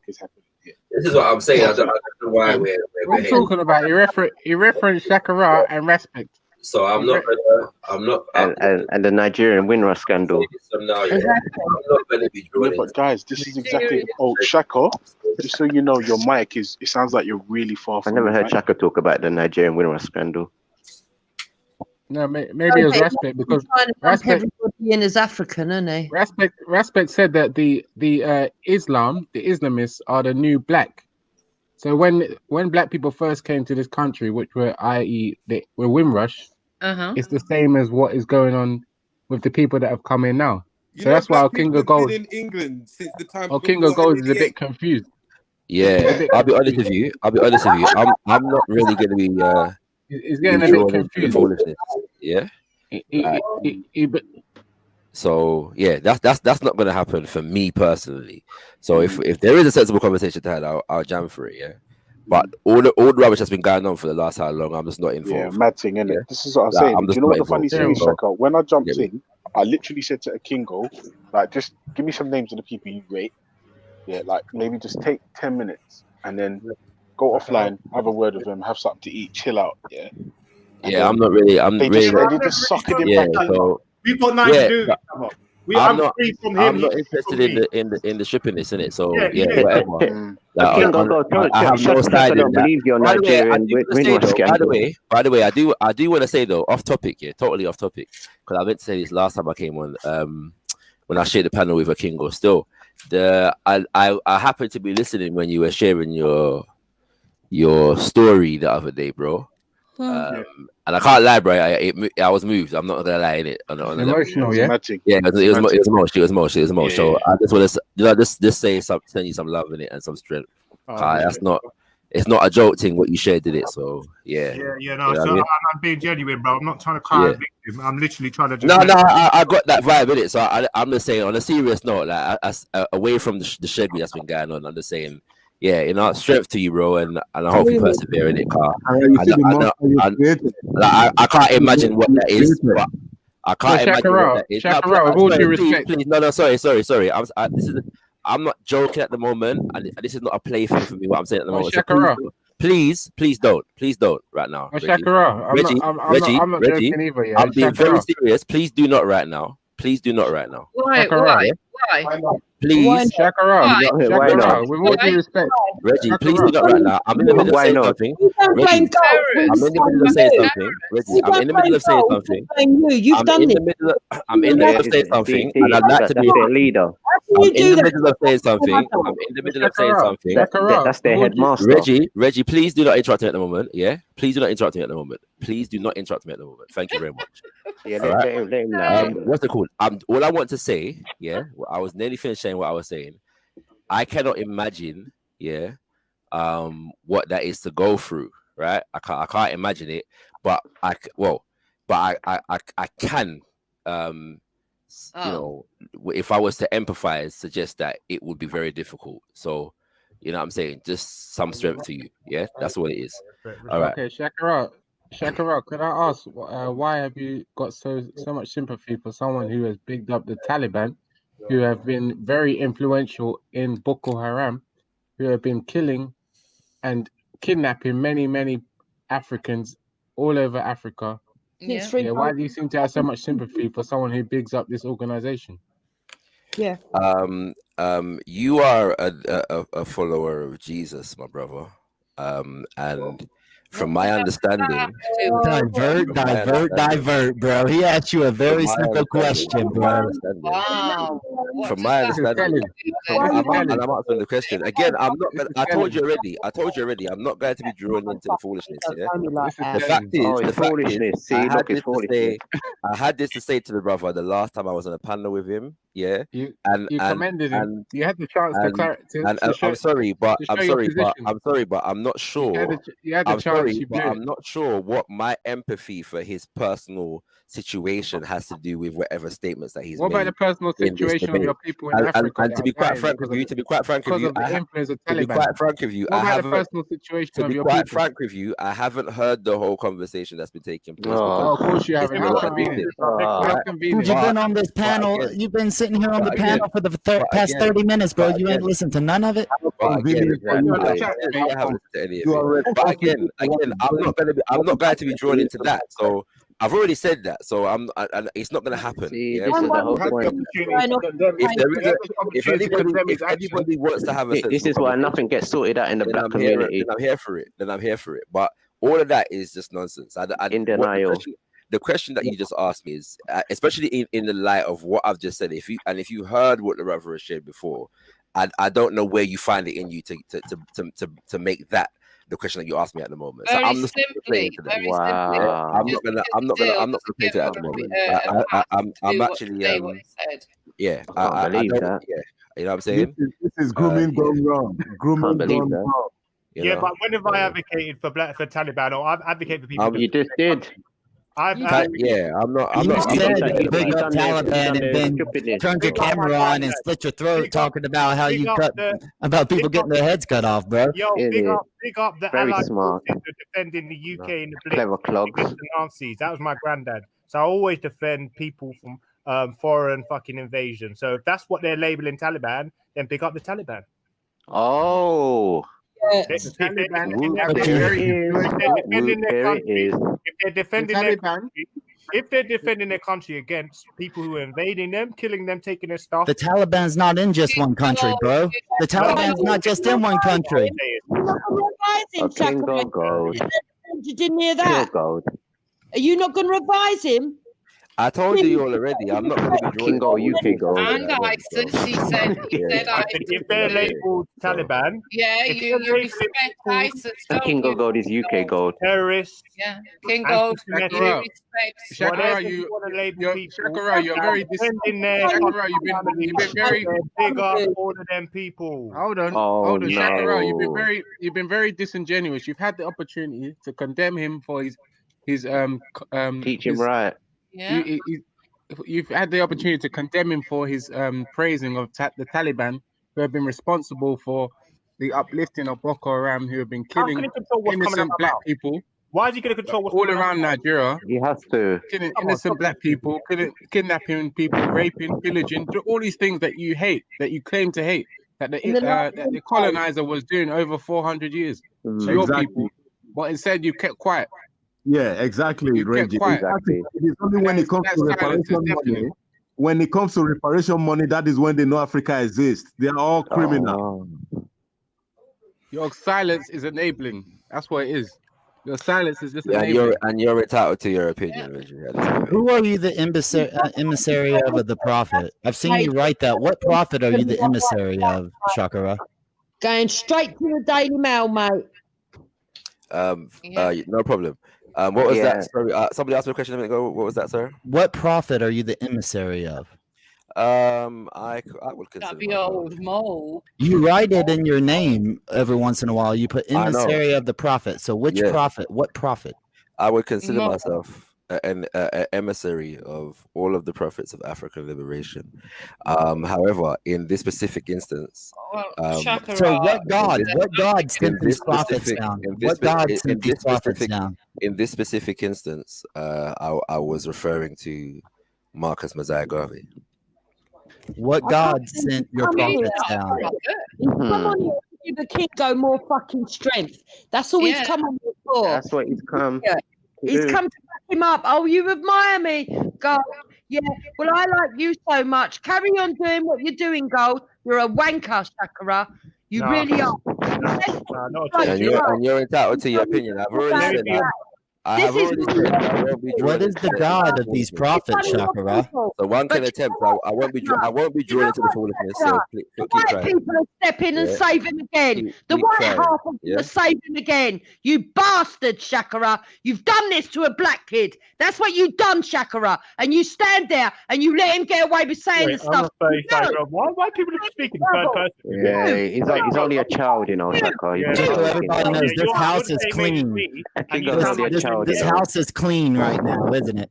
is happening here. This is what I'm saying. I don't know why we're What talking about? He referenced Shakara and respect. So I'm not. And the Nigerian Winra scandal. I'm not going to be drawing. But guys, this is exactly. Oh, Shaka, just so you know, your mic is. It sounds like you're really far from. I never heard Shaka talk about the Nigerian Winra scandal. No, maybe it was respect because everybody in is African, isn't he? Respect said that the Islamists are the new black. So when black people first came to this country, which were were Windrush, it's the same as what is going on with the people that have come in now. So that's why King of Gold in England since the time. King of Gold is a bit confused. Yeah, I'll be honest with you. I'm not really going to be. He's getting a bit confused. Yeah. So yeah, that's not going to happen for me personally. So if there is a sensible conversation to have, I'll jam for it. Yeah. But all the rubbish that's been going on for the last how long, I'm just not involved. Yeah, mad thing, innit? Yeah. This is what I'm saying. Do you know what the funny thing is, Shaka? When I jumped in, I literally said to Akingo, like, just give me some names of the people you rate. Yeah, like maybe just take 10 minutes and then go offline, have a word with them, have something to eat, chill out. Yeah. Yeah, I'm not really. They just suck it in back in. So, we've got nothing to do. I'm not interested in the shipping this, innit? So whatever. I have no side in that. By the way, I do want to say though, off topic, totally off topic, because I meant to say this last time I came on. When I shared the panel with Akingo, still, I happened to be listening when you were sharing your story the other day, bro. And I can't lie, bro. I was moved. I'm not gonna lie in it. Emotional, yeah. Yeah, it was emotional. So I just want to, just say something, send you some love in it and some strength. It's not a joke thing what you shared, did it? So yeah. No. So I'm being genuine, bro. I'm not trying to cry a victim. I'm literally trying to. I got that vibe in it. So I'm just saying, on a serious note, like away from the shaggy that's been going on, I'm just saying. Yeah, strength to you, bro, and I hope you persevere in it, car. I can't imagine what that is. But I can't imagine what that is. Shakara, with all due respect. Please, no, sorry. I'm not joking at the moment, and this is not a play thing for me. What I'm saying at the moment. Shakara. Please don't right now. Shakara, I'm not joking either. Yeah. I'm being very serious. Please do not right now. Why? Please, Shakara, with all due respect. Reggie, please do not right now. I'm in the middle of saying something. Reggie, I'm in the middle of saying something. Reggie, I'm in the middle of saying something. I'm in the middle of saying something, and I'd like to be a leader. I'm in the middle of saying something. That's their headmaster. Reggie, please do not interrupt me at the moment. Yeah, please do not interrupt me at the moment. Thank you very much. Yeah, let him know. What's it called? All I want to say, I was nearly finished saying what I was saying. I cannot imagine, what that is to go through, right? I can't imagine it, but I can, if I was to empathize, suggest that it would be very difficult. So, you know what I'm saying? Just some strength to you. Yeah, that's what it is. All right. Okay, Shakara, could I ask why have you got so much sympathy for someone who has bigged up the Taliban, who have been very influential in Boko Haram, who have been killing and kidnapping many Africans all over Africa? Yeah. Why do you seem to have so much sympathy for someone who bigs up this organization? Yeah. You are a follower of Jesus, my brother. And from my understanding, divert, bro. He asked you a very simple question, bro. Wow. From my understanding, and I'm answering the question again. I'm not. I told you already. I'm not going to be drawn into the foolishness. Yeah? The fact is, I had this to say to the brother the last time I was on a panel with him. Yeah, you commended him. You had the chance to I'm sorry, but I'm not sure. You had the chance. But I'm not sure what my empathy for his personal situation has to do with whatever statements that he's made. What about the personal situation of your people in Africa? And to be quite frank with you, I haven't heard the whole conversation that's been taking place. Of course you haven't. How convenient. You've been on this panel. You've been sitting here on the panel for the past 30 minutes, bro. You ain't listened to none of it. again, I'm not going to be drawn into that. So I've already said that. So it's not going to happen. See, this is the whole point. If anybody wants to have a this is why nothing gets sorted out in the black community. Then I'm here for it. But all of that is just nonsense. In denial. The question that you just asked me is, especially in the light of what I've just said, if you heard what the brother has shared before, I don't know where you find it in you to make that the question that you asked me at the moment. So I'm just simply. Wow. I'm not gonna play to that at the moment. I'm actually yeah. I believe that. Yeah. You know what I'm saying? This is grooming gone wrong. Grooming gone wrong. Yeah, but when have I advocated for Taliban, or I've advocated for people? You just did. I'm not. You said you big up Taliban and then turned your camera on and slit your throat talking about how you about people getting their heads cut off, bro. Yo, big up the Allied forces defending the UK in the clever clogs. The Nazis. That was my granddad. So I always defend people from foreign fucking invasion. So if that's what they're labeling Taliban, then pick up the Taliban. Oh. If they're defending their country against people who are invading them, killing them, taking their stuff. The Taliban's not in just one country, bro. The Taliban's not just in one country. Did you hear that? Are you not going to revise him? I told you all already. I'm not going to be Kingo, UK gold. And ISIS, he said if they're labeled Taliban, you respect ISIS. Kingo gold is UK gold. Terrorists. Yeah, King Gold. Shakara, you're very Shakara, you've been very big up all of them people. Hold on, Shakara, you've been very disingenuous. You've had the opportunity to condemn him for his teach him right. Yeah. You've had the opportunity to condemn him for his praising of the Taliban, who have been responsible for the uplifting of Boko Haram, who have been killing innocent black people. Why is he going to control what's all around Nigeria? He has to. Killing innocent black people, kidnapping people, raping, pillaging, all these things that you hate, that you claim to hate, that the colonizer was doing over 400 years to your people, but instead you kept quiet. Yeah, exactly, Reggie. Exactly. It is only when it comes to reparation money. When it comes to reparation money, that is when they know Africa exists. They are all criminal. Your silence is enabling. That's what it is. Your silence is just enabling. And you're entitled to your opinion, Reggie. Who are you the emissary of the prophet? I've seen you write that. What prophet are you the emissary of, Shakara? Going straight to the Daily Mail, mate. No problem. What was that? Sorry, somebody asked me a question a minute ago. What was that, sir? What prophet are you the emissary of? I would consider that'd be old mole. You write it in your name every once in a while. You put emissary of the prophet. So which prophet? What prophet? I would consider myself an emissary of all of the prophets of African liberation. However, in this specific instance, so what God sent these prophets down? What God sent these prophets down? In this specific instance, I was referring to Marcus Mosiah Garvey. What God sent your prophets down? Come on, give the Kingo more fucking strength. That's all he's come on for. That's what he's come. Yeah. He's come to back him up. Oh, you admire me, Gold. Yeah. Well, I like you so much. Carry on doing what you're doing, Gold. You're a wanker, Shakara. You really are. And you're entitled to your opinion. I've already said that. What is the God of these prophets, Shakara? So one can attempt. I won't be drawn into the foolishness. So the white people are stepping and saving again. The white half of them are saving again. You bastard, Shakara. You've done this to a black kid. That's what you've done, Shakara. And you stand there and you let him get away with saying the stuff. Why people are speaking third person? Yeah, he's only a child, you know, Shakara. So everybody knows this house is clean. This house is clean right now, isn't it?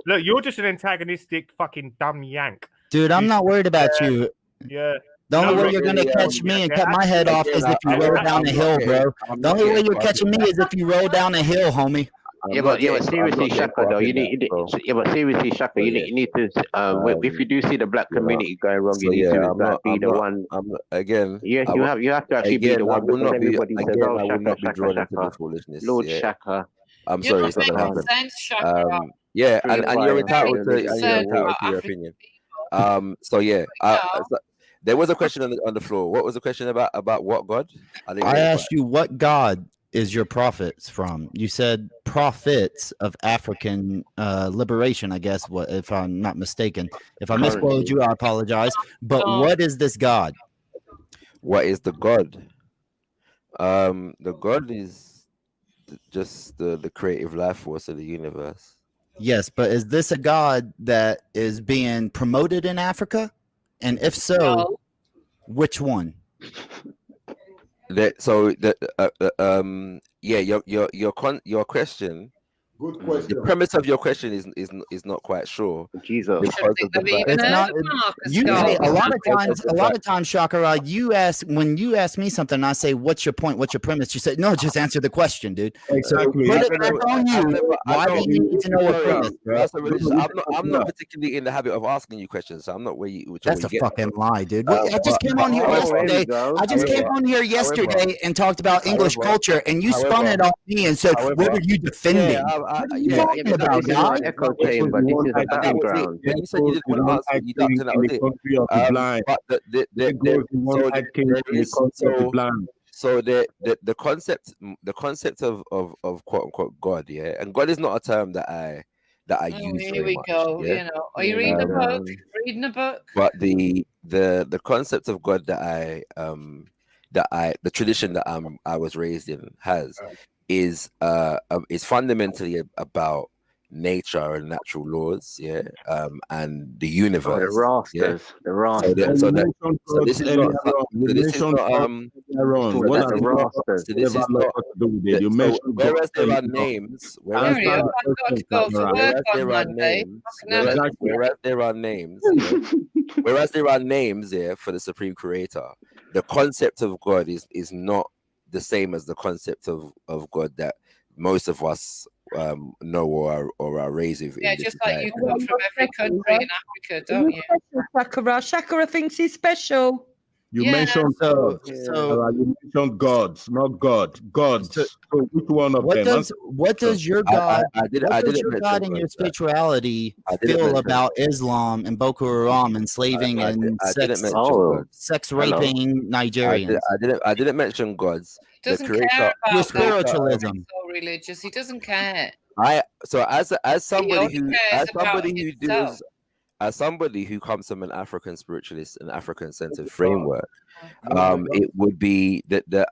Look, you're just an antagonistic fucking dumb yank. Dude, I'm not worried about you. Yeah. The only way you're going to catch me and cut my head off is if you roll down a hill, bro. The only way you're catching me is if you roll down a hill, homie. seriously, Shaka, though, you need to. If you do see the black community going wrong, you need to be the one. You have to actually be the one, because everybody says, "Oh, Shaka, Lord Shaka." I'm sorry, it's not gonna happen. And you're entitled to your opinion. There was a question on the floor. What was the question about what God? I asked you what God is your prophets from. You said prophets of African liberation, I guess, if I'm not mistaken. If I misquoted you, I apologize. But what is this God? What is the God? The God is just the creative life force of the universe. Yes, but is this a God that is being promoted in Africa? And if so, which one? Your question. Good question. The premise of your question is not quite sure. Jesus. It's not. A lot of times, Shakara, when you ask me something, I say, "What's your point? What's your premise?" You say, "No, just answer the question, dude." Exactly. Put it back on you. Why do you need to know a premise, bro? I'm not particularly in the habit of asking you questions, so I'm not where you. That's a fucking lie, dude. I just came on here yesterday. And talked about English culture, and you spun it on me and said, "What are you defending?" About echo chamber. This is a battleground. You said you didn't want to answer. You ducked in that So the concept of quote unquote God, and God is not a term that I use. Here we go. Yeah? Are you reading a book? Reading a book? But the concept of God that the tradition that I was raised in is fundamentally about nature and natural laws, and the universe. The rasters. This is not. Whereas there are names, whereas there are names for the Supreme Creator, the concept of God is not the same as the concept of God that most of us know or are raised with. Yeah, just like you come from every country in Africa, don't you? Shakara thinks he's special. You mentioned gods, not God. Gods. So which one of them? What does your God? What does your God and your spirituality feel about Islam and Boko Haram enslaving and sex raping Nigerians? I didn't mention gods. Doesn't care about your spiritualism. So religious, he doesn't care. As somebody who comes from an African spiritualist and African centered framework, it would be the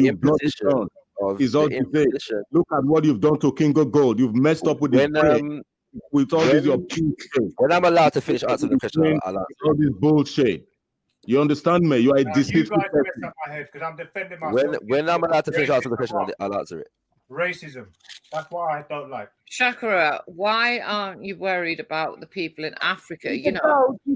imposition Look at what you've done to King of Gold. You've messed up with with all this when I'm allowed to finish answering the question, I'll answer all this bullshit. You understand me? You are a deceitful person. When I'm allowed to finish answering the question, I'll answer it. Racism. That's what I don't like. Shakara, why aren't you worried about the people in Africa? You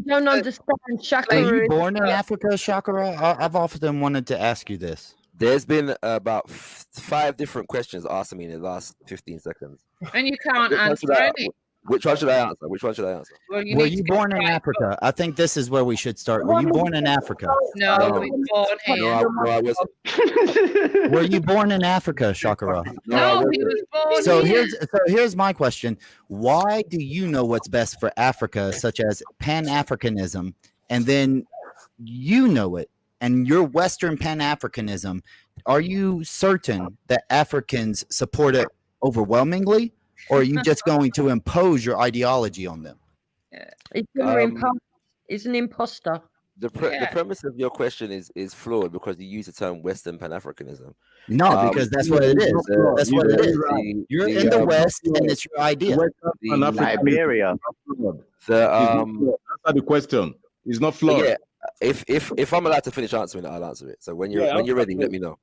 don't understand, Shakara. Are you born in Africa, Shakara? I've often wanted to ask you this. There's been about 5 different questions asked me in the last 15 seconds. And you can't answer any. Which one should I answer? Were you born in Africa? I think this is where we should start. Were you born in Africa? No, we were born here. No, I wasn't. Were you born in Africa, Shakara? No, he was born here. Here's my question. Why do you know what's best for Africa, such as Pan-Afrikanism, and then you know it, and your Western Pan-Africanism, are you certain that Africans support it overwhelmingly? Or are you just going to impose your ideology on them? It's an imposter. The premise of your question is flawed because you use the term Western Pan-Africanism. No, because that's what it is. That's what it is. You're in the West, and it's your idea. Liberia. Answer the question. It's not flawed. Yeah, if I'm allowed to finish answering it, I'll answer it. So when you're ready, let me know.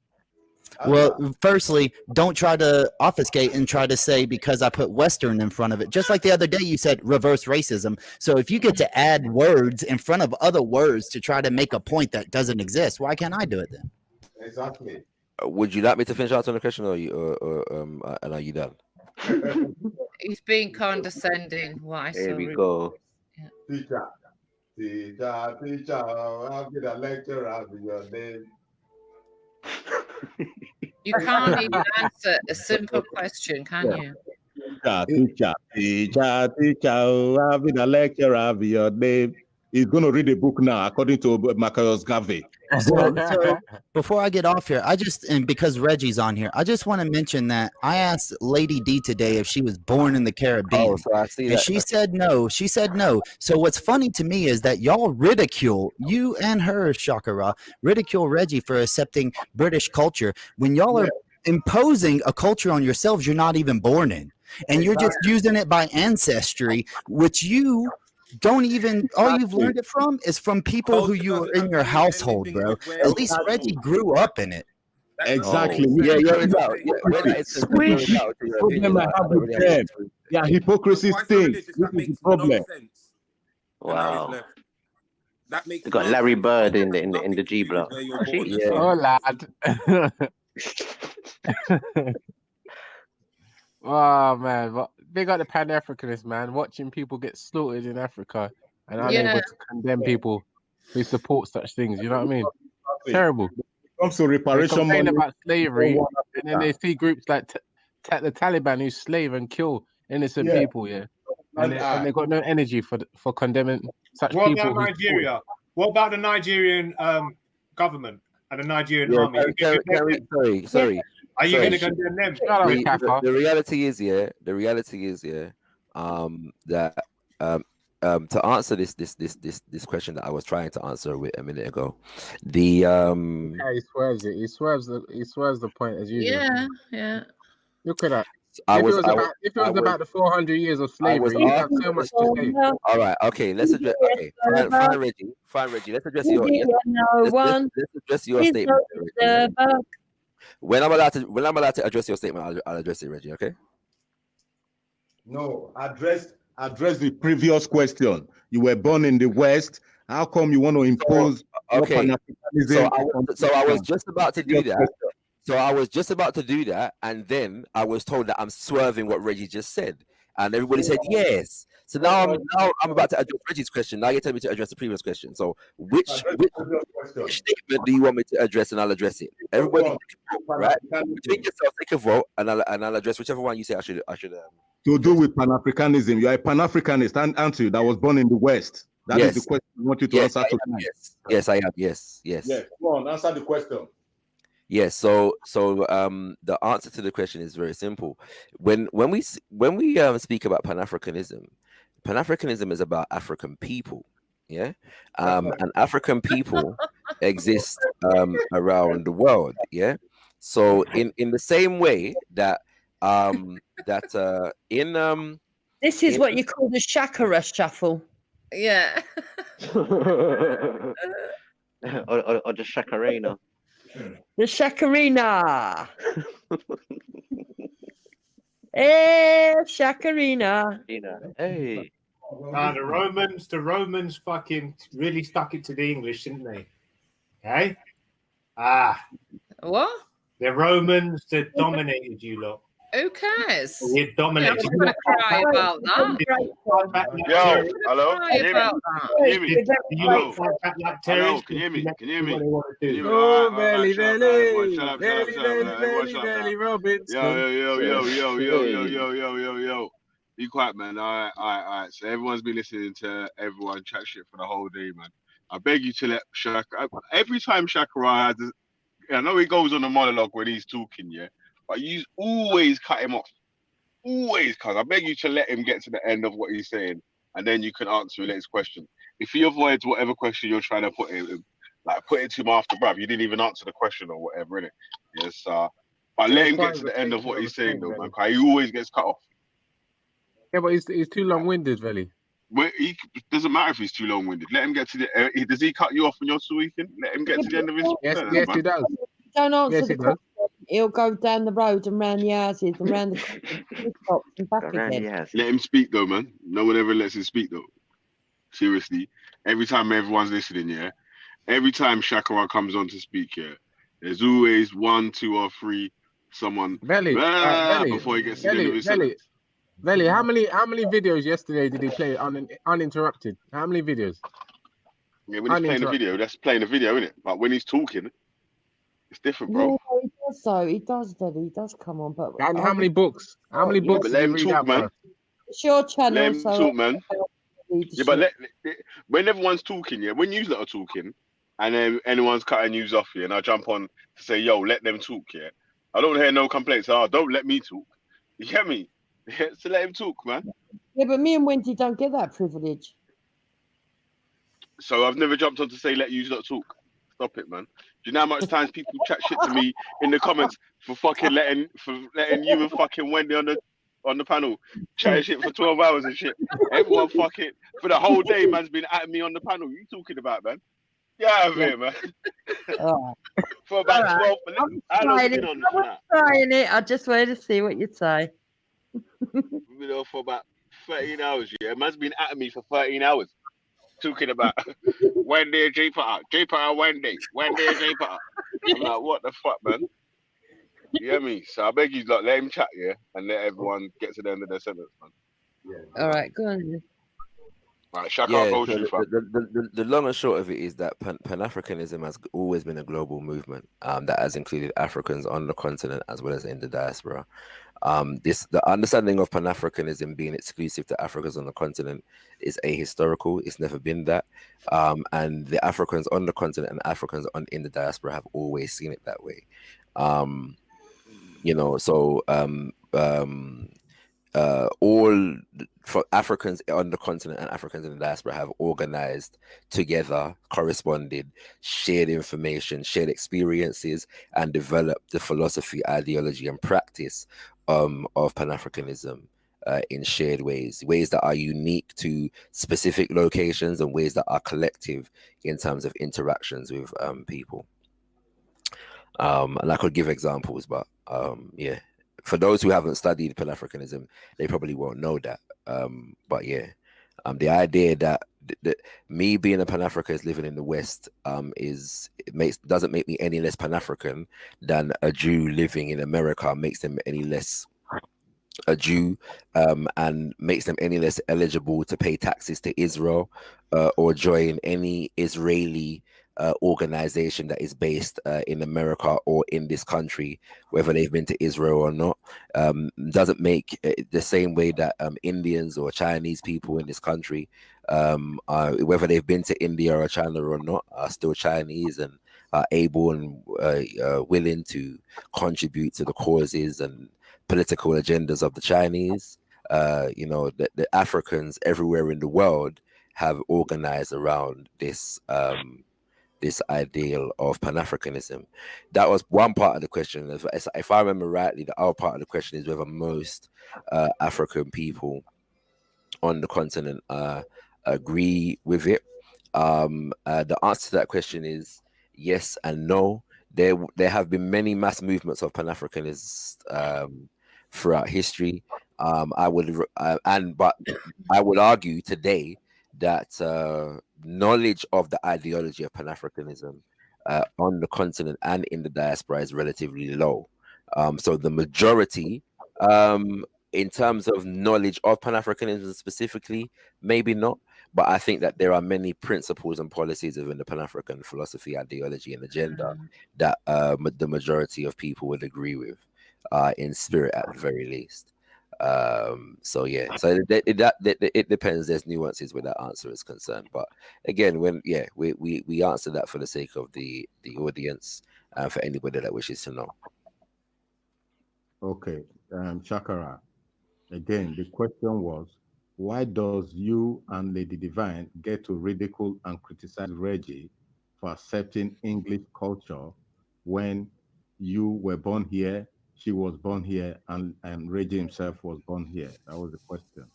Well, firstly, don't try to obfuscate and try to say because I put Western in front of it. Just like the other day, you said reverse racism. So if you get to add words in front of other words to try to make a point that doesn't exist, why can't I do it then? Exactly. would you like me to finish answering the question, and are you done? He's being condescending. Why? Here we go. Yeah. Teacher, I'll be the lecturer. I'll be your name. You can't even answer a simple question, can you? Teacher, I'll be the lecturer. I'll be your name. He's going to read a book now, according to Marcus Garvey. So before I get off here, and because Reggie's on here, I just want to mention that I asked Lady D today if she was born in the Caribbean. Oh, so I see that. And she said no. She said no. So what's funny to me is that y'all ridicule, you and her, Shakara, ridicule Reggie for accepting British culture when y'all are imposing a culture on yourselves you're not even born in. And you're just using it by ancestry, which you don't even, all you've learned it from is from people who you were in your household, bro. At least Reggie grew up in it. Exactly. Yeah, hypocrisy stinks. This is the problem. Wow. That makes got Larry Bird in the G block. Oh lad. Oh man, but big up the Pan-Afrikanist, man. Watching people get slaughtered in Africa and unable to condemn people who support such things. You know what I mean? Terrible. Comes to reparation money about slavery, and then they see groups like the Taliban who slave and kill innocent people. Yeah, and they got no energy for condemning such people. What about Nigeria? What about the Nigerian government and the Nigerian army? Sorry. Are you going to condemn them? The reality is, that to answer this question that I was trying to answer a minute ago, he swerves it. He swerves the point as usual. Yeah. Look at that. If it was about the 400 years of slavery, you have so much to say. All right, okay, let's address. Okay, fine, Reggie. Let's address your. Let's address your statement. When I'm allowed to address your statement, I'll address it, Reggie. Okay. No, address the previous question. You were born in the West. How come you want to impose? Okay. So I was just about to do that. And then I was told that I'm swerving what Reggie just said, and everybody said yes. So now I'm about to address Reggie's question. Now you're telling me to address the previous question. So which statement do you want me to address, and I'll address it. Everybody, right? Between yourself, take a vote, and I'll address whichever one you say I should. To do with Pan-Africanism, you are a Pan-Africanist, aren't you? That was born in the West. That is the question I want you to answer tonight. Yes, I am. Yes. Come on, answer the question. Yes, so the answer to the question is very simple. When we speak about Pan-Africanism is about African people, yeah, and African people exist around the world, yeah. So in the same way that this is what you call the Shakara shuffle. Yeah. or the Shakarina. The Shakarina. Hey, Shakarina. Hey. The Romans fucking really stuck it to the English, didn't they? Okay. What? The Romans that dominated you lot. Who cares? You dominated. I'm not going to cry about that. Yo, hello? Can you hear me? Can you hear me? Oh, belly, Robin. Yo. Be quiet, man. All right. So everyone's been listening to everyone chat shit for the whole day, man. I beg you to let Shaka. Every time Shakara has, I know he goes on a monologue when he's talking, yeah. But you always cut him off. Always, cuz I beg you to let him get to the end of what he's saying, and then you can answer the next question. If he avoids whatever question you're trying to put him, like put it to him after, bruv, you didn't even answer the question or whatever, innit? Yes, but let him get to the end of what he's saying, though, man. Cause he always gets cut off. Yeah, but he's too long-winded, really. It doesn't matter if he's too long-winded. Let him get to the. Does he cut you off when you're speaking? Let him get to the end of his. Yes, he does. Don't answer the question. He'll go down the road and round the houses and round the shops and back again. Let him speak though, man. No one ever lets him speak though. Seriously. Every time everyone's listening, yeah. Every time Shakara comes on to speak, yeah, There's always 1, 2, or 3 someone before he gets to the end of his sentence. Veli, how many videos yesterday did he play uninterrupted? How many videos? Yeah, when he's playing the video, that's playing the video, isn't it? But when he's talking, it's different, bro. Yeah, he does though. He does, Daddy. He does come on. But and how many books? How many books? But let him talk, man. It's your channel. Let him talk, man. Yeah, but when everyone's talking, yeah, when you lot are talking, and then anyone's cutting you off here, and I jump on to say, yo, let them talk, yeah. I don't hear no complaints. Oh, don't let me talk. You get me? Yeah, so let him talk, man. Yeah, but me and Wendy don't get that privilege. So I've never jumped on to say let you lot talk. Stop it, man. Do you know how much times people chat shit to me in the comments for letting you and fucking Wendy on the panel chatting shit for 12 hours and shit. Everyone fucking for the whole day, man's been at me on the panel. You talking about, man? Get out of here, man. For about 12 minutes. How long have you been on this now? Trying it. I just wanted to see what you'd say. We've been on for about 13 hours, yeah. Man's been at me for 13 hours. Talking about Wendy and J Potter, Wendy and J Potter. I'm like, what the fuck, man? You hear me? So I beg you, let him chat, yeah, and let everyone get to the end of their sentence, man. Yeah. All right, go on. Right, so the long and short of it is that Pan-Africanism has always been a global movement that has included Africans on the continent as well as in the diaspora. The understanding of Pan-Africanism being exclusive to Africans on the continent is ahistorical. It's never been that. And the Africans on the continent and Africans in the diaspora have always seen it that way. All for Africans on the continent and Africans in the diaspora have organized together, corresponded, shared information, shared experiences, and developed the philosophy, ideology, and practice of Pan-Africanism in shared ways that are unique to specific locations and ways that are collective in terms of interactions with people. And I could give examples, but yeah. For those who haven't studied Pan-Africanism, they probably won't know that. But yeah, the idea that me being a Pan-Africanist living in the West doesn't make me any less Pan-African than a Jew living in America makes them any less a Jew, and makes them any less eligible to pay taxes to Israel or join any Israeli organization that is based in America or in this country, whether they've been to Israel or not. Doesn't make the same way that Indians or Chinese people in this country, whether they've been to India or China or not, are still Chinese and are able and willing to contribute to the causes and political agendas of the Chinese. The Africans everywhere in the world have organized around this ideal of Pan-Africanism. That was one part of the question. If I remember rightly, the other part of the question is whether most African people on the continent agree with it. The answer to that question is yes and no. There have been many mass movements of Pan-Africanists throughout history. But I would argue today that knowledge of the ideology of Pan-Africanism on the continent and in the diaspora is relatively low. So the majority, in terms of knowledge of Pan-Africanism specifically, maybe not. But I think that there are many principles and policies within the Pan-African philosophy, ideology, and agenda that the majority of people would agree with, in spirit at the very least. So it depends. There's nuances where that answer is concerned, but again, we answer that for the sake of the audience and for anybody that wishes to know. Okay, Shakara. Again, the question was, why does you and Lady Divine get to ridicule and criticize Reggie for accepting English culture when you were born here? She was born here, and Reggie himself was born here. That was the question.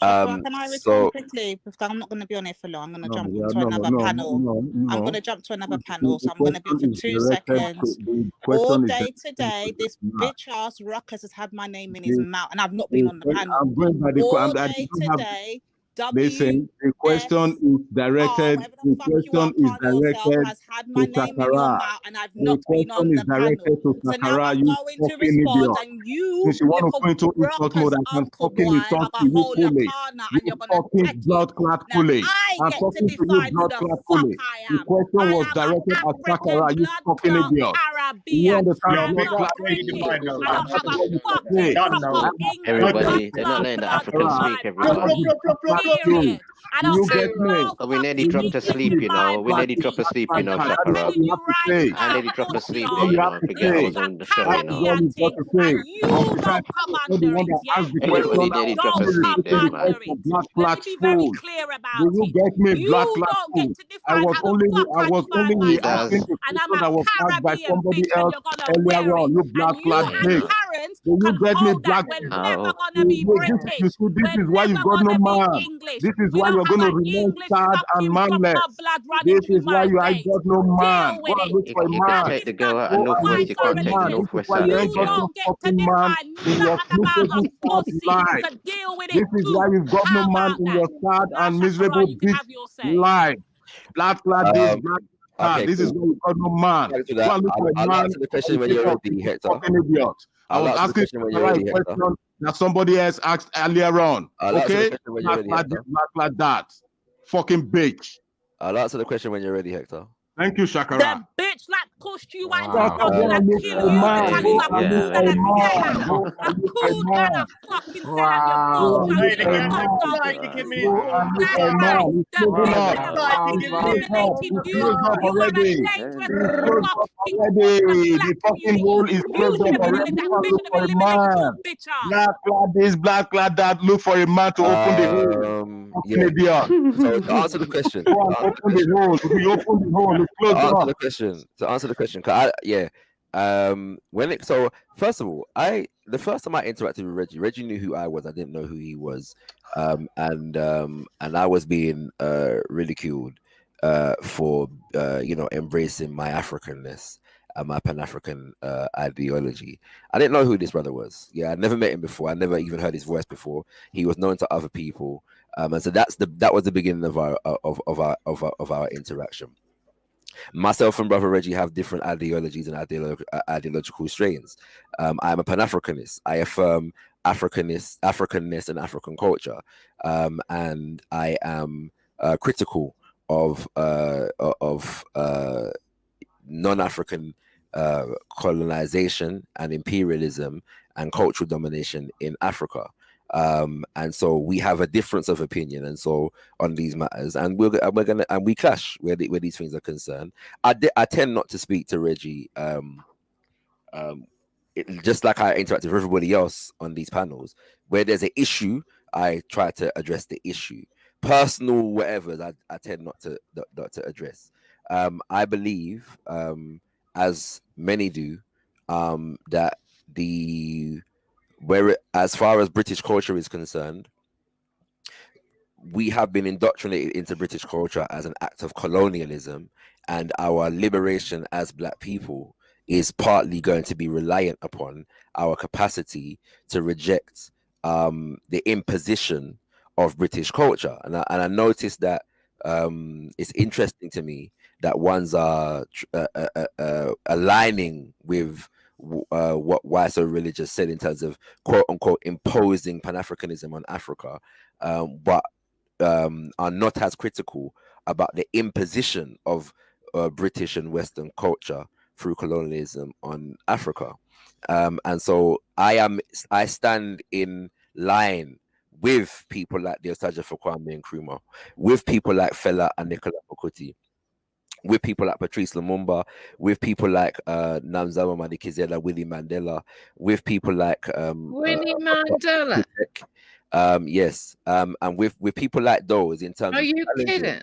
Can I respond quickly? Because I'm not going to be on it for long. I'm going to jump into another panel. I'm going to jump to another panel, so I'm going to be for 2 seconds. All day today, this bitch ass Ruckus has had my name in his mouth, and I've not been on the panel. All day today, Listen, the question is directed. The question is directed has had my to name in your Sakara. mouth, and I've The not been on question is the panel. directed to So now Sakara. I'm You going to fucking respond, idiot. and you, Since you want to little go into insult mode, Brockers I can uncle fucking boy, insult are to gonna you hold your fully. partner, You and you're gonna fucking take it. blood clot Now fully. I I'm get to talking to you decide who blood the clot fuck fully. I The am. question I was am directed an at Sakara. African You blood fucking clot idiot. You Caribbean. understand I'm blood not clot? British. I don't have That's a what you fucking say. proper English Everybody, they're not blood letting the clot Africans in Sakara, speak. my Everybody. period. I do don't you have get me? no We nearly fucking dropped English asleep, in you my know. We nearly body. dropped asleep, you know, I'm That's Shakara. all telling you you have to right say. I now, nearly dropped asleep That's there, all Ushio, you you have know. I to forget I this say. is was a on the show, That's you know. all Caribbean you've got thing, to say. and you Officer, don't come you're the under one it, that yeah? asked the You question. Everybody I nearly was dropped don't only asleep come there, repeating the man. under question. it. Black Let me flags be very fool. clear Do about you it. get me? Black You flags don't get fool. to define how the fuck I I was define only He myself. asking does. the And I'm question a that was asked by Caribbean somebody bitch, and else you're gonna earlier wear it. on. You And black you flag Yeah, and bitch. man. Terrence Do you can get me? hold that. Black We're never Oh, gonna be you British. see, this We're is why never you've got no gonna be man. English. This is We why don't you're have going to an remain English sad and fucking proper manless. blood running This through is why my you ain't veins. got no man. Deal Go with and it. look for a you can That man. take is the that girl out of Go is and my look Northwest. You for a can't take the man. conversation. This is Northwest why out you of ain't You got jail. no don't get to fucking man define in your nothing about a miserable sad pussy. life. So deal with This it is too. why you've got no How man about in that? your sad Now, and Shakara, miserable you can bitch have your say. life. Black this, black that. Okay, This is cool. why you've got no man. Thanks for Go that. and look for a I'll man answer the and question you when take you're off. ready, You Hector. fucking idiot. I I'll was answer the asking question when you're Sarah a ready, Hector. question that somebody else asked earlier on. I'll answer the Okay? question when you're ready, Hector. Black that. Fucking bitch. I'll answer the question when you're ready, Hector. Thank you, Shakara. The bitch that pushed you Wow. into something and kill Go you and because look he's for a a man. coon Go and and a look for a seller. man. Go A and look for a coon and a man. fucking seller. You Go go and to look you for a got man. dog shit. Go and look for a That man. is It's the closing bitch up. that It's fucking closed up. eliminated It's you. closed up You are a already. dangerous It's closed up fucking already. to the The black fucking community. hole is You closed should up have already. that Go and bitch look should for have a eliminated your man. bitch ass. Black lad this, black lad that. Look for a man to open the hole. Fucking Yeah. idiot. So to answer the question, Go and open the hole. If you open the hole, it's closed up. To answer the question, so first of all, the first time I interacted with Reggie knew who I was. I didn't know who he was, and I was being ridiculed for embracing my Africanness and my Pan-African ideology. I didn't know who this brother was. Yeah, I'd never met him before. I never even heard his voice before. He was known to other people, and so that was the beginning of our interaction. Myself and brother Reggie have different ideologies and ideological strains. I'm a Pan-Africanist. I affirm Africanness and African culture, and I am critical of non-African colonization and imperialism and cultural domination in Africa. And so we have a difference of opinion, and so on these matters, and we clash where these things are concerned. I tend not to speak to Reggie, just like I interact with everybody else on these panels. Where there's an issue, I try to address the issue. Personal whatever, I tend not to address. I believe, as many do, that as far as British culture is concerned, we have been indoctrinated into British culture as an act of colonialism, and our liberation as Black people is partly going to be reliant upon our capacity to reject the imposition of British culture. And I noticed that it's interesting to me that ones are aligning with what Why So Religious said in terms of quote unquote imposing Pan-Africanism on Africa, but are not as critical about the imposition of British and Western culture through colonialism on Africa. And so I stand in line with people like the Osaja Kwame Nkrumah, with people like Fela and Nicola Okuti, with people like Patrice Lumumba, with people like Namzama Madikizela, Willie Mandela, with people like Willie Mandela. Yes, and with people like those in terms. Are you kidding?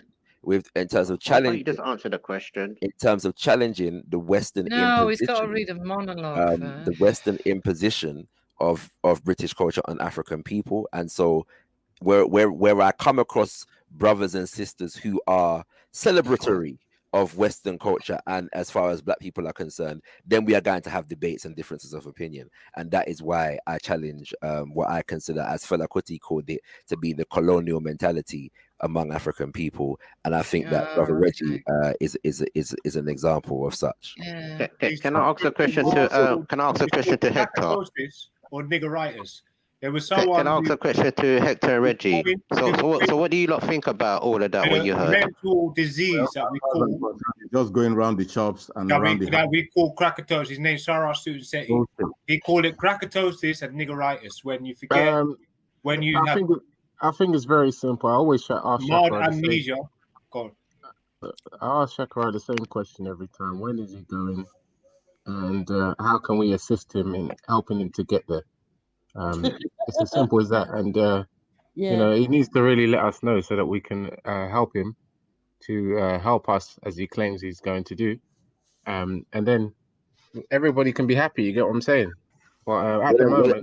In terms of challenging, you just answer the question. In terms of challenging the Western no, he's got to read a monologue. The Western imposition of British culture on African people, and so where I come across brothers and sisters who are celebratory of Western culture and as far as black people are concerned, then we are going to have debates and differences of opinion. And that is why I challenge what I consider, as Fela Kuti called it, to be the colonial mentality among African people. And I think that Brother Reggie is an example of such. Can I ask a question to Hector? Or niggeritis. There was someone. Can I ask a question to Hector and Reggie? So what do you lot think about all of that? What you heard? Mental disease that we call just going around the shops and that we call krakatosis. His name's Sarah Susan. He called it krakatosis and niggeritis. When you forget, when you I think it's very simple. I always ask mild amnesia. God. I ask Shakara the same question every time. When is he going? And how can we assist him in helping him to get there? It's as simple as that. And you know, he needs to really let us know so that we can help him to help us as he claims he's going to do. And then everybody can be happy. You get what I'm saying? But at the moment,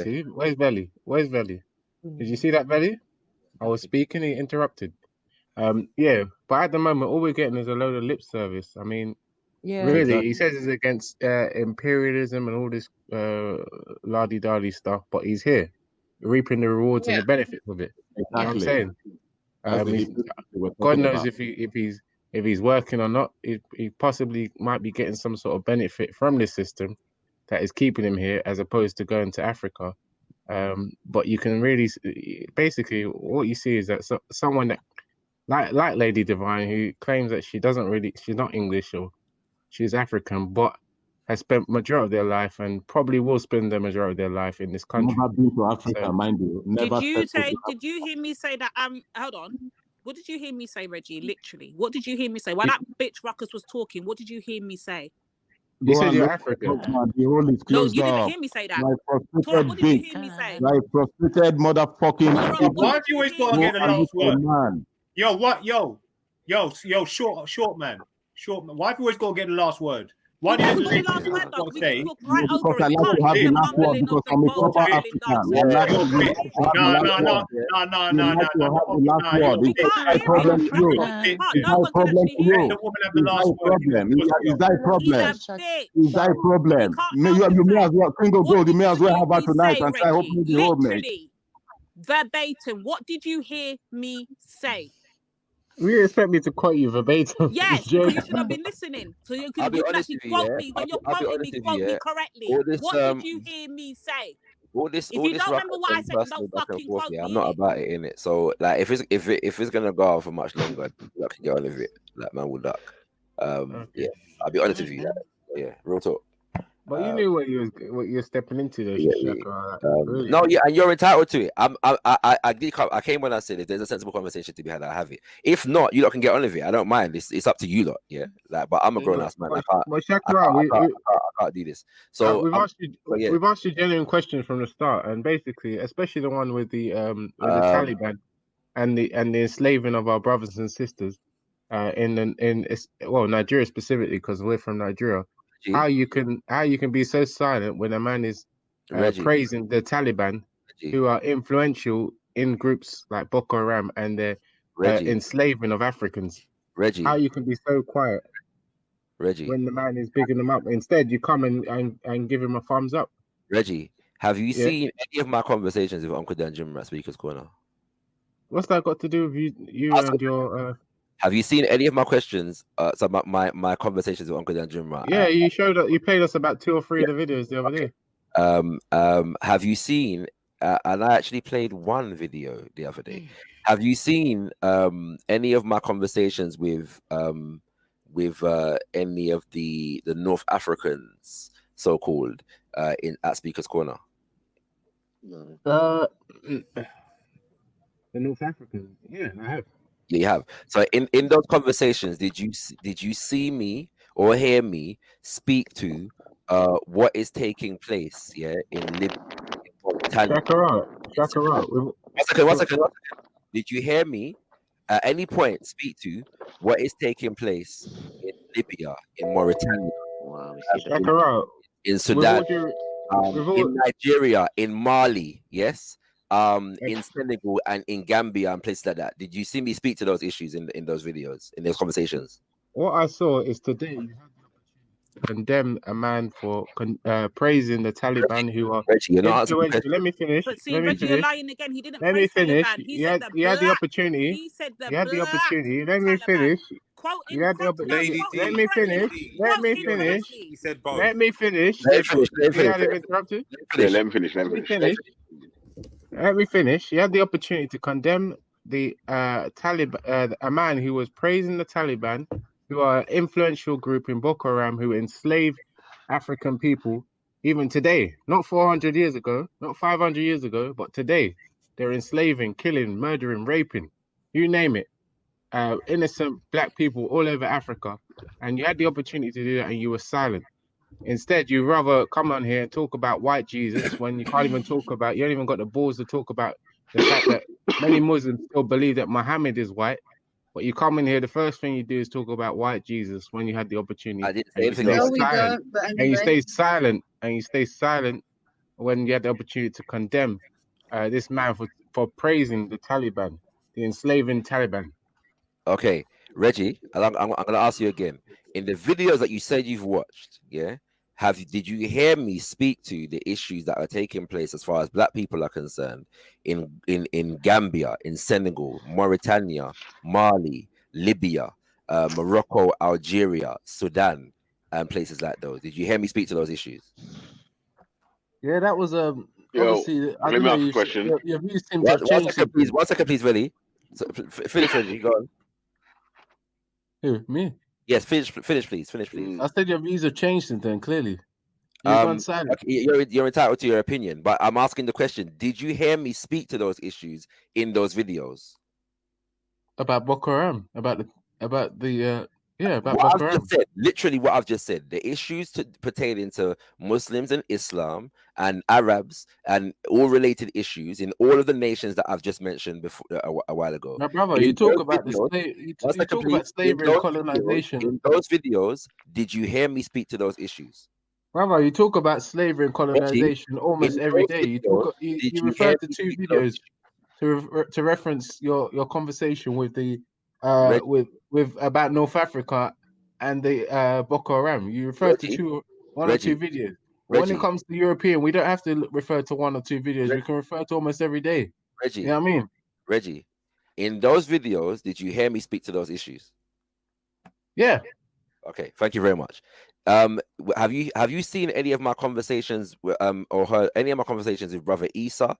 see, where's Valley? Where's Valley? Did you see that, Valley? I was speaking, he interrupted. Yeah, but at the moment, all we're getting is a load of lip service. I mean, really, exactly. He says it's against imperialism and all this la-di-da-di stuff, but he's here, reaping the rewards and the benefits of it. Exactly. You know what I'm saying? God knows if he's working or not. He possibly might be getting some sort of benefit from this system that is keeping him here, as opposed to going to Africa. But you can really, basically, what you see is that someone that, like Lady Divine, who claims that she's not English or she's African, but has spent majority of their life and probably will spend the majority of their life in this country. Never been to Africa, mind you. Never. Did you hear me say that? Hold on. What did you hear me say, Reggie? Literally, what did you hear me say? While that bitch Ruckus was talking, what did you hear me say? You said you're African. No, you didn't hear me say that. Tora, what did you hear me say? Like prostituted motherfucking. Why do you always gotta get the last word? Man. Yo, what? Yo, short man. Why have you always got to get the last word? Why do you say the last word? Because I like to have the last word because I'm a proper African. No. It's my problem to you. It's my problem to you. It's thy problem. It's thy problem. You may as well, King of Gold, you may as well have her tonight and say, hope you be home, mate. Verbatim, what did you hear me say? You expect me to quote you verbatim? Yes, you should have been listening. So you can actually quote me. When you're quoting me, quote me correctly. What did you hear me say? If you don't remember what I said, don't fucking quote me. I'm not about it, innit? So, like, if it's gonna go on for much longer, I can get on with it. Like, man will duck. Yeah, I'll be honest with you. Yeah, real talk. But you knew what you're stepping into, though. Really. No, yeah, and you're entitled to it. I came when I said if there's a sensible conversation to be had, I have it. If not, you lot can get on with it. I don't mind. It's up to you lot. Yeah, like, but I'm a grown ass man. I can't do this. So we've asked you genuine questions from the start, and basically, especially the one with the Taliban and the enslaving of our brothers and sisters in Nigeria specifically, because we're from Nigeria. How you can be so silent when a man is praising the Taliban, who are influential in groups like Boko Haram and the enslaving of Africans? Reggie, how you can be so quiet, Reggie, when the man is bigging them up? Instead, you come and give him a thumbs up. Reggie, have you seen any of my conversations with Uncle Dan Jim at Speaker's Corner? What's that got to do with you and your? Have you seen any of my questions? So my conversations with Uncle Dan Jimra. Yeah, you showed up. You played us about 2 or 3 of the videos the other day. Have you seen? And I actually played one video the other day. Have you seen any of my conversations with any of the North Africans, so called, at Speaker's Corner? The North Africans. Yeah, I have. Yeah, you have. So in those conversations, did you see me or hear me speak to what is taking place? Yeah, in Libya. Shakara. One second. Did you hear me at any point speak to what is taking place in Libya, in Mauritania, in Sudan, in Nigeria, in Mali? Yes. in Senegal and in Gambia and places like that? Did you see me speak to those issues in those videos, in those conversations? What I saw is today you had the opportunity to condemn a man for praising the Taliban who are influential. Let me finish. But see, Reggie, you're lying again. He didn't Let me finish. Taliban. He had the opportunity. He said the You had the opportunity. Let me finish. You had the opportunity. Let me finish. Let me finish. He said both. Let me finish. Let me interrupted. Let me finish. Let me finish. You had the opportunity to condemn the Taliban, a man who was praising the Taliban, who are an influential group in Boko Haram who enslave African people even today. Not 400 years ago, not 500 years ago, but today. They're enslaving, killing, murdering, raping, you name it. Innocent black people all over Africa. And you had the opportunity to do that and you were silent. Instead, you rather come on here and talk about white Jesus when you can't even talk about, you don't even got the balls to talk about the fact that many Muslims still believe that Muhammad is white. But you come in here, the first thing you do is talk about white Jesus when you had the opportunity. I didn't say anything else. And you stay silent. And you stay silent when you had the opportunity to condemn this man for praising the Taliban, the enslaving Taliban. Okay, Reggie, I'm going to ask you again. In the videos that you said you've watched, yeah, did you hear me speak to the issues that are taking place as far as black people are concerned in Gambia, in Senegal, Mauritania, Mali, Libya, Morocco, Algeria, Sudan, and places like those? Did you hear me speak to those issues? Yeah, that was obviously. Let me ask a question. Your views seem to have changed. One second, please, Willie. So, finish, Reggie. Go on. Who, me? Yes, finish, please. I said your views have changed since then. Clearly, you've gone silent. Okay, you're entitled to your opinion, but I'm asking the question: did you hear me speak to those issues in those videos about Boko Haram? About the what Boko I've Haram. just said, literally what I've just said, the issues pertaining to Muslims and Islam and Arabs and all related issues in all of the nations that I've just mentioned before a while ago. My brother, you talk about slavery and colonization. In those videos, did you hear me speak to those issues? Brother, you talk about slavery and colonization almost every day. You refer to two videos to reference your conversation with the with about North Africa and the Boko Haram. You refer to one or two videos. When it comes to European, we don't have to refer to one or two videos. We can refer to almost every day. Reggie, you know what I mean? Reggie, in those videos, did you hear me speak to those issues? Yeah. Okay, thank you very much. Have you seen any of my conversations or heard any of my conversations with Brother Isa?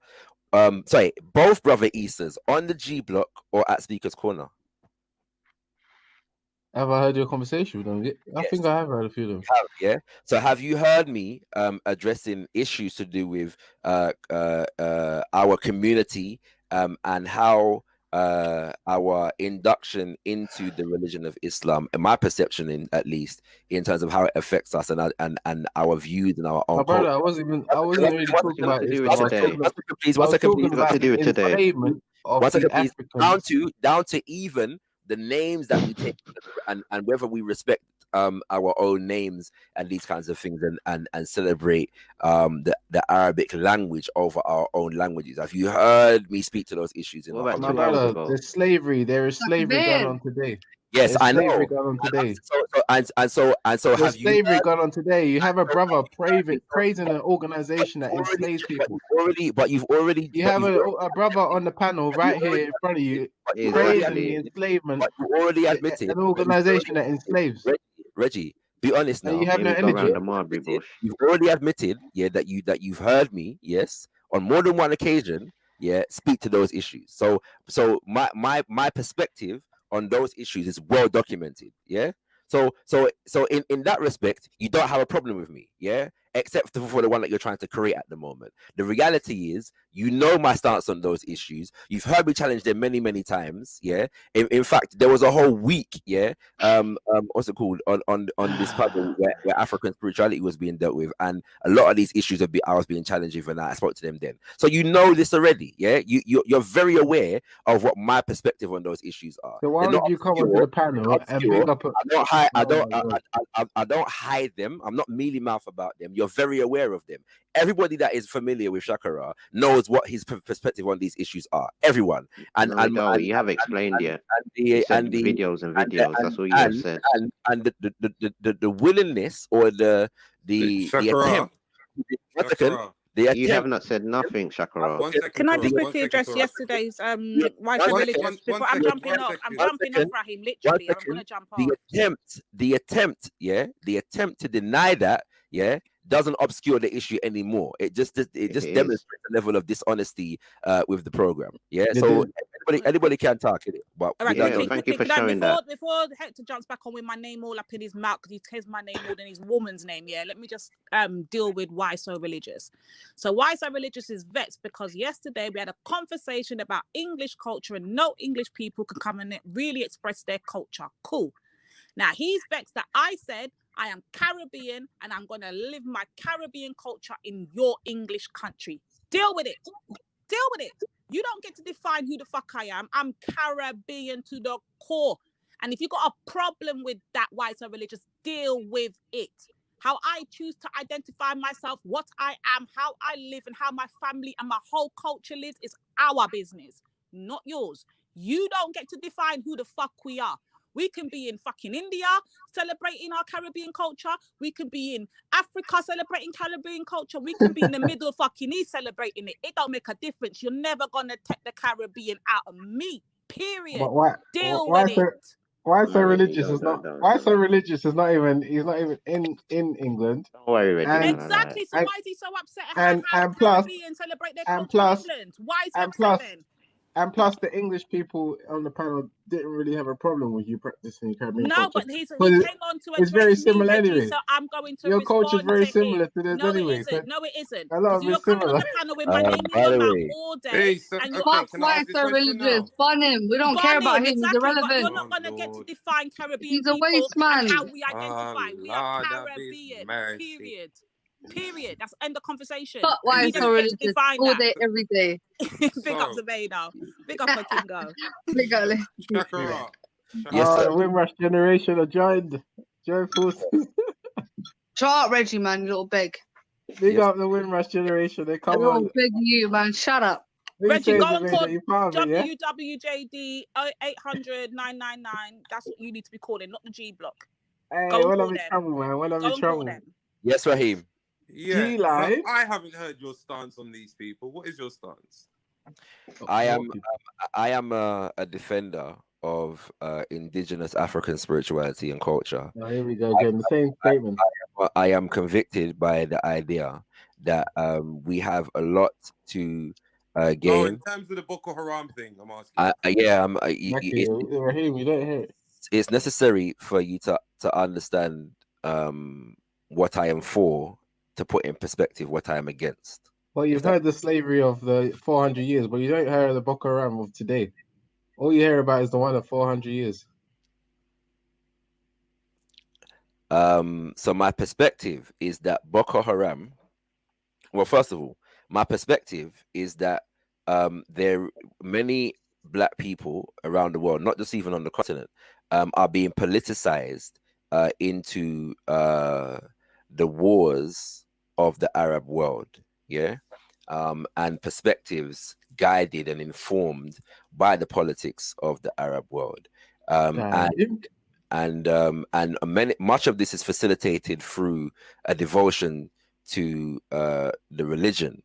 Sorry, both Brother Isas on the G Block or at Speaker's Corner? Have I heard your conversation with them? I think I have heard a few of them. Yeah. So have you heard me addressing issues to do with our community and how our induction into the religion of Islam, in my perception, at least, in terms of how it affects us and our views and our own. My brother, I wasn't really talking about Islam. One second, please. What to do with today? Down to even the names that we take and whether we respect our own names and these kinds of things and celebrate the Arabic language over our own languages. Have you heard me speak to those issues? My brother, there's slavery. There is slavery going on today. Yes, I know. Slavery going on today. So have you slavery going on today? You have a brother praising an organization that enslaves people. You have a brother on the panel right here in front of you praising the enslavement. You already admitted an organization that enslaves. Reggie, be honest now. You have no energy. You've already admitted, that you've heard me, yes, on more than one occasion, speak to those issues. So my perspective on those issues is well documented, So in that respect, you don't have a problem with me, except for the one that you're trying to create at the moment. The reality is, my stance on those issues. You've heard me challenge them many, many times, In fact, there was a whole week, what's it called, on this panel where African spirituality was being dealt with, and a lot of these issues I was being challenged with, and I spoke to them then. So this already, You're very aware of what my perspective on those issues are. So why did you come onto the panel and bring up? I don't hide them. I'm not mealy mouth about them. You're very aware of them. Everybody that is familiar with Shakara knows what his perspective on these issues are. Everyone. And you have explained it. And the videos. That's all you have said. And the willingness or the attempt. You have not said nothing, Shakara. Can I just quickly address yesterday's white religious before I'm jumping off? I'm jumping off, Raheem. Literally, I'm gonna jump off. The attempt to deny that, doesn't obscure the issue anymore. It just demonstrates a level of dishonesty with the program. So anybody can talk it. But right, thank you for showing that. Before Hector jumps back on with my name all up in his mouth because he says my name more than his woman's name. Let me just deal with why so religious. So why so religious is vexed because yesterday we had a conversation about English culture and no English people can come and really express their culture. Cool. Now he's vexed that I said I am Caribbean and I'm going to live my Caribbean culture in your English country. Deal with it. Deal with it. You don't get to define who the fuck I am. I'm Caribbean to the core. And if you got a problem with that, why so religious, deal with it. How I choose to identify myself, what I am, how I live, and how my family and my whole culture lives is our business, not yours. You don't get to define who the fuck we are. We can be in fucking India celebrating our Caribbean culture. We can be in Africa celebrating Caribbean culture. We can be in the middle of fucking East celebrating it. It don't make a difference. You're never going to take the Caribbean out of me, period. But why so religious is not even he's not even in England. Exactly. So why is he so upset at how Caribbean celebrate their culture in England? Why is he upset then? And plus, the English people on the panel didn't really have a problem with you practicing Caribbean culture. No, but he came on to it's very similar anyway. So I'm going to your respond culture is very to similar him. to this no, anyway. It isn't. No, it isn't. A lot of you're it's coming similar. on the panel with my name in your mouth all day. Fuck why so religious. Bun him. We don't care about him. He's irrelevant. But you're not going to get to define Caribbean He's a people waste man. and how we identify. We are Caribbean. Period. That's end of conversation. But why so religious? All day, every day. Big up Zebay now. Big up Kingo. Big up. Yes, Windrush generation are joined forces. Shut up, Reggie, man, you little big. Big up the Windrush generation. They come on. Big you, man. Shut up. Reggie, go and call WWJD 800 999. That's what you need to be calling, not the G block. Hey, when I'm in trouble, man. When I'm in trouble. Yes, Raheem. Yeah, so I haven't heard your stance on these people. What is your stance? I am a defender of indigenous African spirituality and culture. Oh, here we go again. The same statement. I am convicted by the idea that we have a lot to gain. No, in terms of the Boko Haram thing, I'm asking. Raheem, you don't hear it. It's necessary for you to understand what I am for, to put in perspective what I am against. Well, you've heard the slavery of the 400 years, but you don't hear the Boko Haram of today. All you hear about is the one of 400 years. So my perspective is that Boko Haram, well, first of all, my perspective is that there are many black people around the world, not just even on the continent, are being politicized into the wars of the Arab world, and perspectives guided and informed by the politics of the Arab world, much of this is facilitated through a devotion to the religion,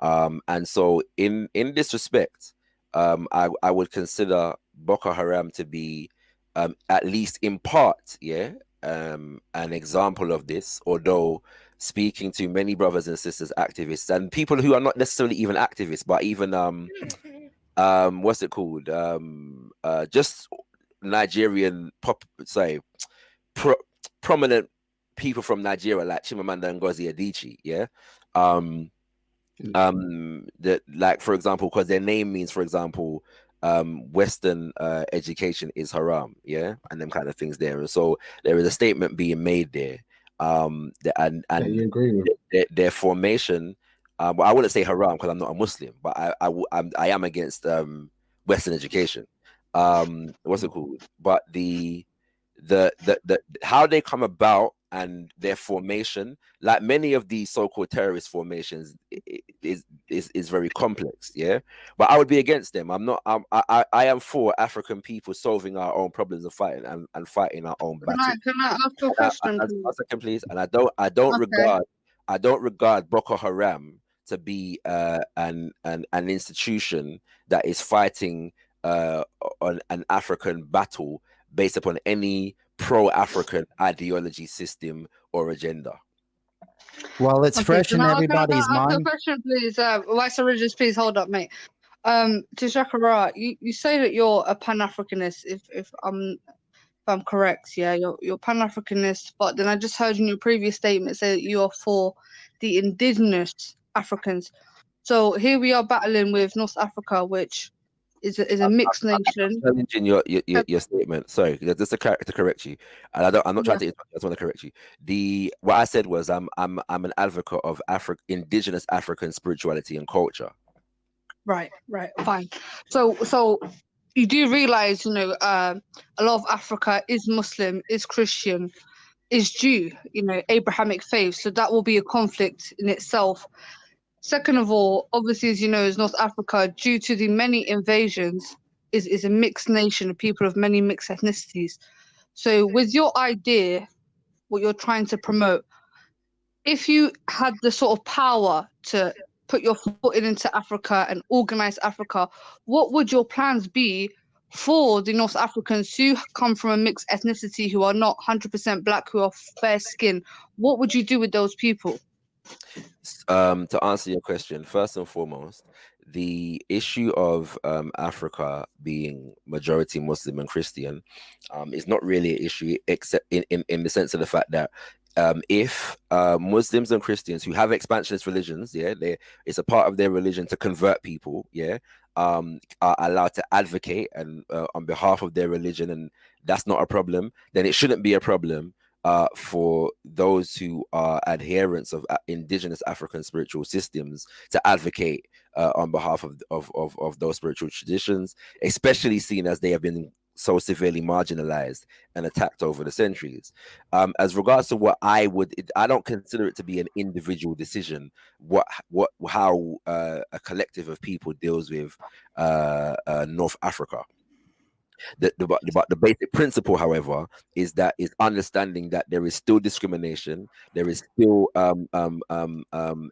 and so in this respect, I would consider Boko Haram to be at least in part, an example of this, although speaking to many brothers and sisters, activists, and people who are not necessarily even activists, but even what's it called? Just Nigerian prominent people from Nigeria, like Chimamanda Ngozi Adichie, like, for example, because their name means, for example, Western education is haram, and them kind of things there. And so there is a statement being made there, and you agree with their formation. Well, I wouldn't say haram because I'm not a Muslim, but I am against Western education. What's it called? But the how they come about and their formation, like many of these so-called terrorist formations, is very complex. Yeah, but I would be against them. I'm not. I am for African people solving our own problems and fighting our own battles. Can I ask you a question, please? One second, please. And I don't regard Boko Haram to be an institution that is fighting on an African battle based upon any pro-African ideology, system, or agenda. Well, it's fresh in everybody's mind. Ask a question, please. Vice Regis, please hold up, mate. To Shakara, you say that you're a Pan-Africanist, if I'm correct, yeah, you're Pan-Africanist, but then I just heard in your previous statement say that you are for the indigenous Africans. So here we are battling with North Africa, which is a mixed nation. I'm challenging your statement. Sorry, just to correct you, and I'm not trying to. I just want to correct you. What I said was I'm an advocate of indigenous African spirituality and culture. Right, fine. So you do realize, a lot of Africa is Muslim, is Christian, is Jew, Abrahamic faith. So that will be a conflict in itself. Second of all, obviously, as you know, as North Africa, due to the many invasions, is a mixed nation of people of many mixed ethnicities. So with your idea, what you're trying to promote, if you had the sort of power to put your foot into Africa and organize Africa, what would your plans be for the North Africans who come from a mixed ethnicity, who are not 100% black, who are fair skinned? What would you do with those people? To answer your question, first and foremost, the issue of Africa being majority Muslim and Christian is not really an issue, except in the sense of the fact that if Muslims and Christians who have expansionist religions, it's a part of their religion to convert people, are allowed to advocate and on behalf of their religion, and that's not a problem, then it shouldn't be a problem for those who are adherents of indigenous African spiritual systems to advocate on behalf of those spiritual traditions, especially seen as they have been so severely marginalized and attacked over the centuries. As regards to what I don't consider it to be an individual decision how a collective of people deals with North Africa. The basic principle, however, is understanding that there is still discrimination, there is still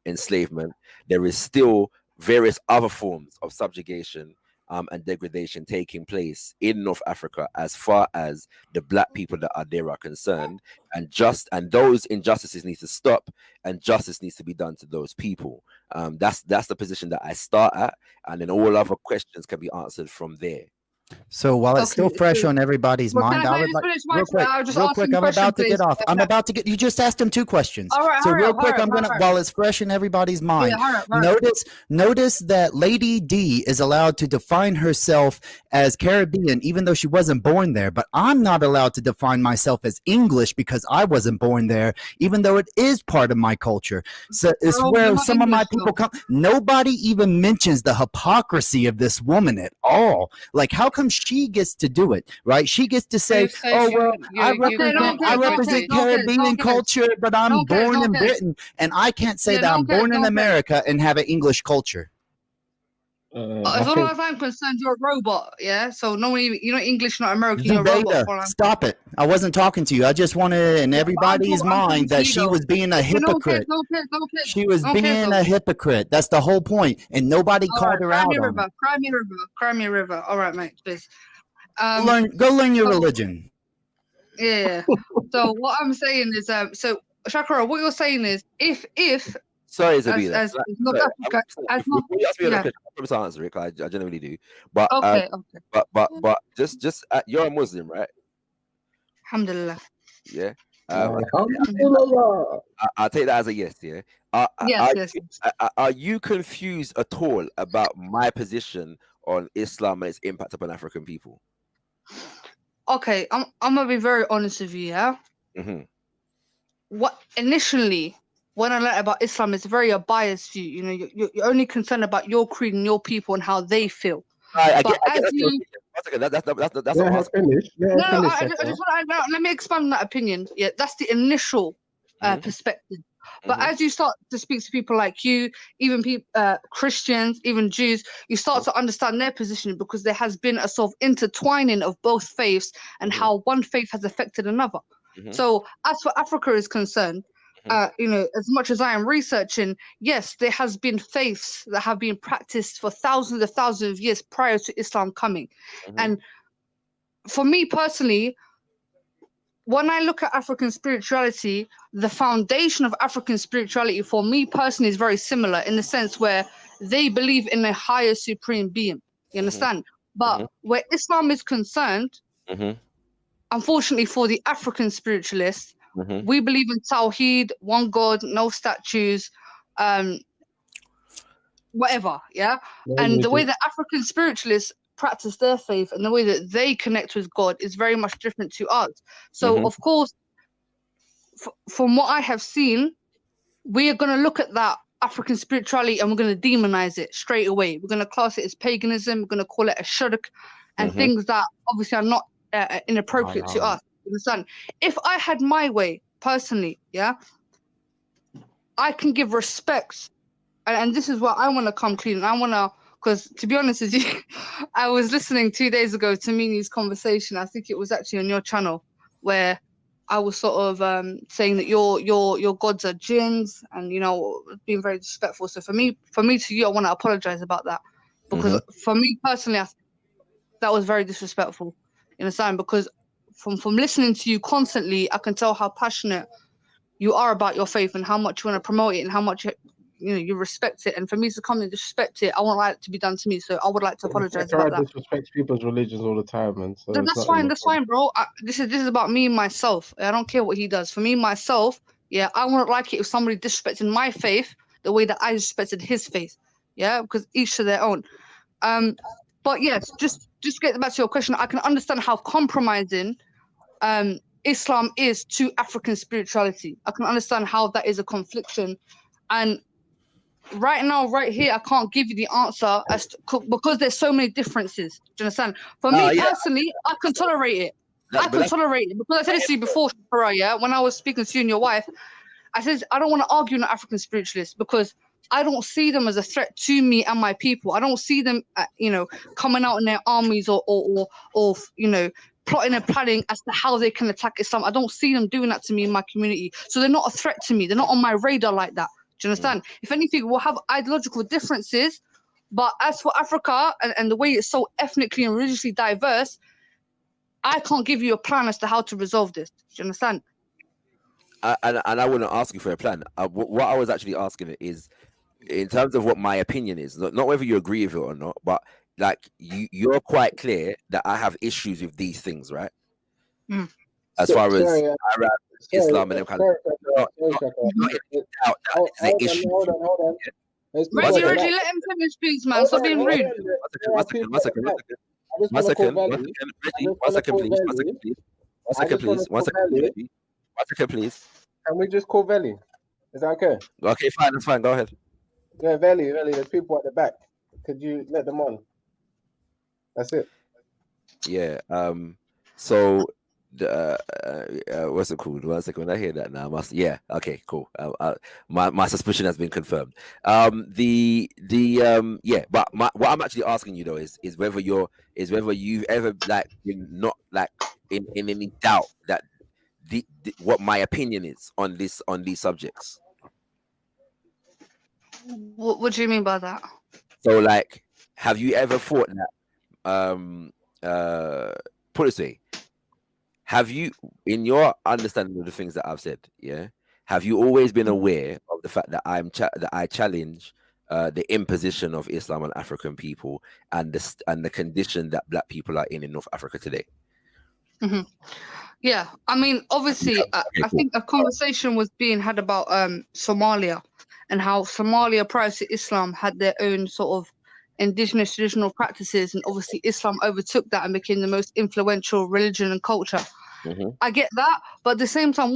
enslavement, there is still various other forms of subjugation and degradation taking place in North Africa as far as the black people that are there are concerned, and those injustices need to stop, and justice needs to be done to those people. That's the position that I start at, and then all other questions can be answered from there. So while it's still fresh on everybody's mind, I would like real quick. I'm about to get off. You just asked him 2 questions. While it's fresh in everybody's mind, notice that Lady D is allowed to define herself as Caribbean, even though she wasn't born there. But I'm not allowed to define myself as English because I wasn't born there, even though it is part of my culture. So it's where some of my people come. Nobody even mentions the hypocrisy of this woman at all. Like, how come she gets to do it, right? She gets to say, I represent Caribbean culture, but I'm born in Britain, and I can't say that I'm born in America and have an English culture. As far as I'm concerned, you're a robot, yeah? So no one even, you're not English, not American, you're a robot. Stop it. I wasn't talking to you. I just wanted in everybody's mind that she was being a hypocrite. She was being a hypocrite. That's the whole point. And nobody called her out on it. Cry me a river. All right, mate, please. Go learn your religion. Yeah. So what I'm saying is, so Shakara, what you're saying is, if sorry, Zabila. As North Africa, I answer it. I generally do. But but just you're a Muslim, right? Alhamdulillah. Yeah. I'll take that as a yes. Yeah. Yes. Are you confused at all about my position on Islam and its impact upon African people? Okay, I'm gonna be very honest with you. Yeah. Mm-hmm. What initially, when I learned about Islam, it's very a biased view. You know, you're only concerned about your creed and your people and how they feel. I That's let her finish. Let her finish. I just want let me expand on that opinion. Yeah, that's the initial perspective. But as you start to speak to people like you, even people, Christians, even Jews, you start to understand their position because there has been a sort of intertwining of both faiths and how one faith has affected another. So as for Africa is concerned, you know, as much as I am researching, yes, there has been faiths that have been practiced for thousands of years prior to Islam coming. And for me personally, when I look at African spirituality, the foundation of African spirituality for me personally is very similar in the sense where they believe in a higher supreme being. You understand? But where Islam is concerned, unfortunately for the African spiritualists, we believe in Tawheed, one God, no statues, whatever, yeah? And the way that African spiritualists practice their faith and the way that they connect with God is very much different to us. So, of course, from what I have seen, we are going to look at that African spirituality and we're going to demonize it straight away. We're going to class it as paganism. We're going to call it a shirk and things that obviously are not inappropriate to us. You understand? If I had my way personally, yeah, I can give respect, and this is where I want to come clean. I want to, because to be honest with you, I was listening 2 days ago to Mini's conversation. I think it was actually on your channel where I was sort of saying that your gods are jinns and, you know, being very disrespectful. So for me to you, I want to apologize about that because for me personally, that was very disrespectful. You understand? Because from listening to you constantly, I can tell how passionate you are about your faith and how much you want to promote it and how much you respect it. And for me to come and disrespect it, I won't like it to be done to me. So I would like to apologize about that. I disrespect people's religions all the time, man. So that's fine. That's fine, bro. This is about me and myself. I don't care what he does. For me, myself, yeah, I wouldn't like it if somebody disrespected my faith the way that I respected his faith. Yeah, because each to their own. But yes, just get back to your question. I can understand how compromising Islam is to African spirituality. I can understand how that is a confliction. And right now, right here, I can't give you the answer because there's so many differences. Do you understand? For me personally, I can tolerate it. I can tolerate it because I said this to you before, Shakara, yeah, when I was speaking to you and your wife, I said I don't want to argue with African spiritualists because I don't see them as a threat to me and my people. I don't see them, coming out in their armies or plotting and planning as to how they can attack Islam. I don't see them doing that to me in my community. So they're not a threat to me. They're not on my radar like that. Do you understand? If anything, we'll have ideological differences, but as for Africa and the way it's so ethnically and religiously diverse, I can't give you a plan as to how to resolve this. Do you understand? And I wouldn't ask you for a plan. What I was actually asking is, in terms of what my opinion is, not whether you agree with it or not, but like you're quite clear that I have issues with these things, right? As far as Arab, Islam, and them kind of the issue. Hold on. Reggie, let him finish, please, man. Stop being rude. One second, please. Can we just call Veli? Is that okay? Okay, fine, that's fine. Go ahead. Yeah, Veli, there's people at the back. Could you let them on? That's it. Yeah. So what's it called? 1 second. When I hear that now, okay, cool. My suspicion has been confirmed. But what I'm actually asking you though is whether you've ever been not in any doubt that what my opinion is on these subjects. What do you mean by that? So have you ever thought that put it this way, have you, in your understanding of the things that I've said, have you always been aware of the fact that I challenge the imposition of Islam on African people and the condition that Black people are in North Africa today? Yeah, I mean, obviously, I think a conversation was being had about Somalia and how Somalia prior to Islam had their own sort of indigenous traditional practices, and obviously Islam overtook that and became the most influential religion and culture. I get that, but at the same time,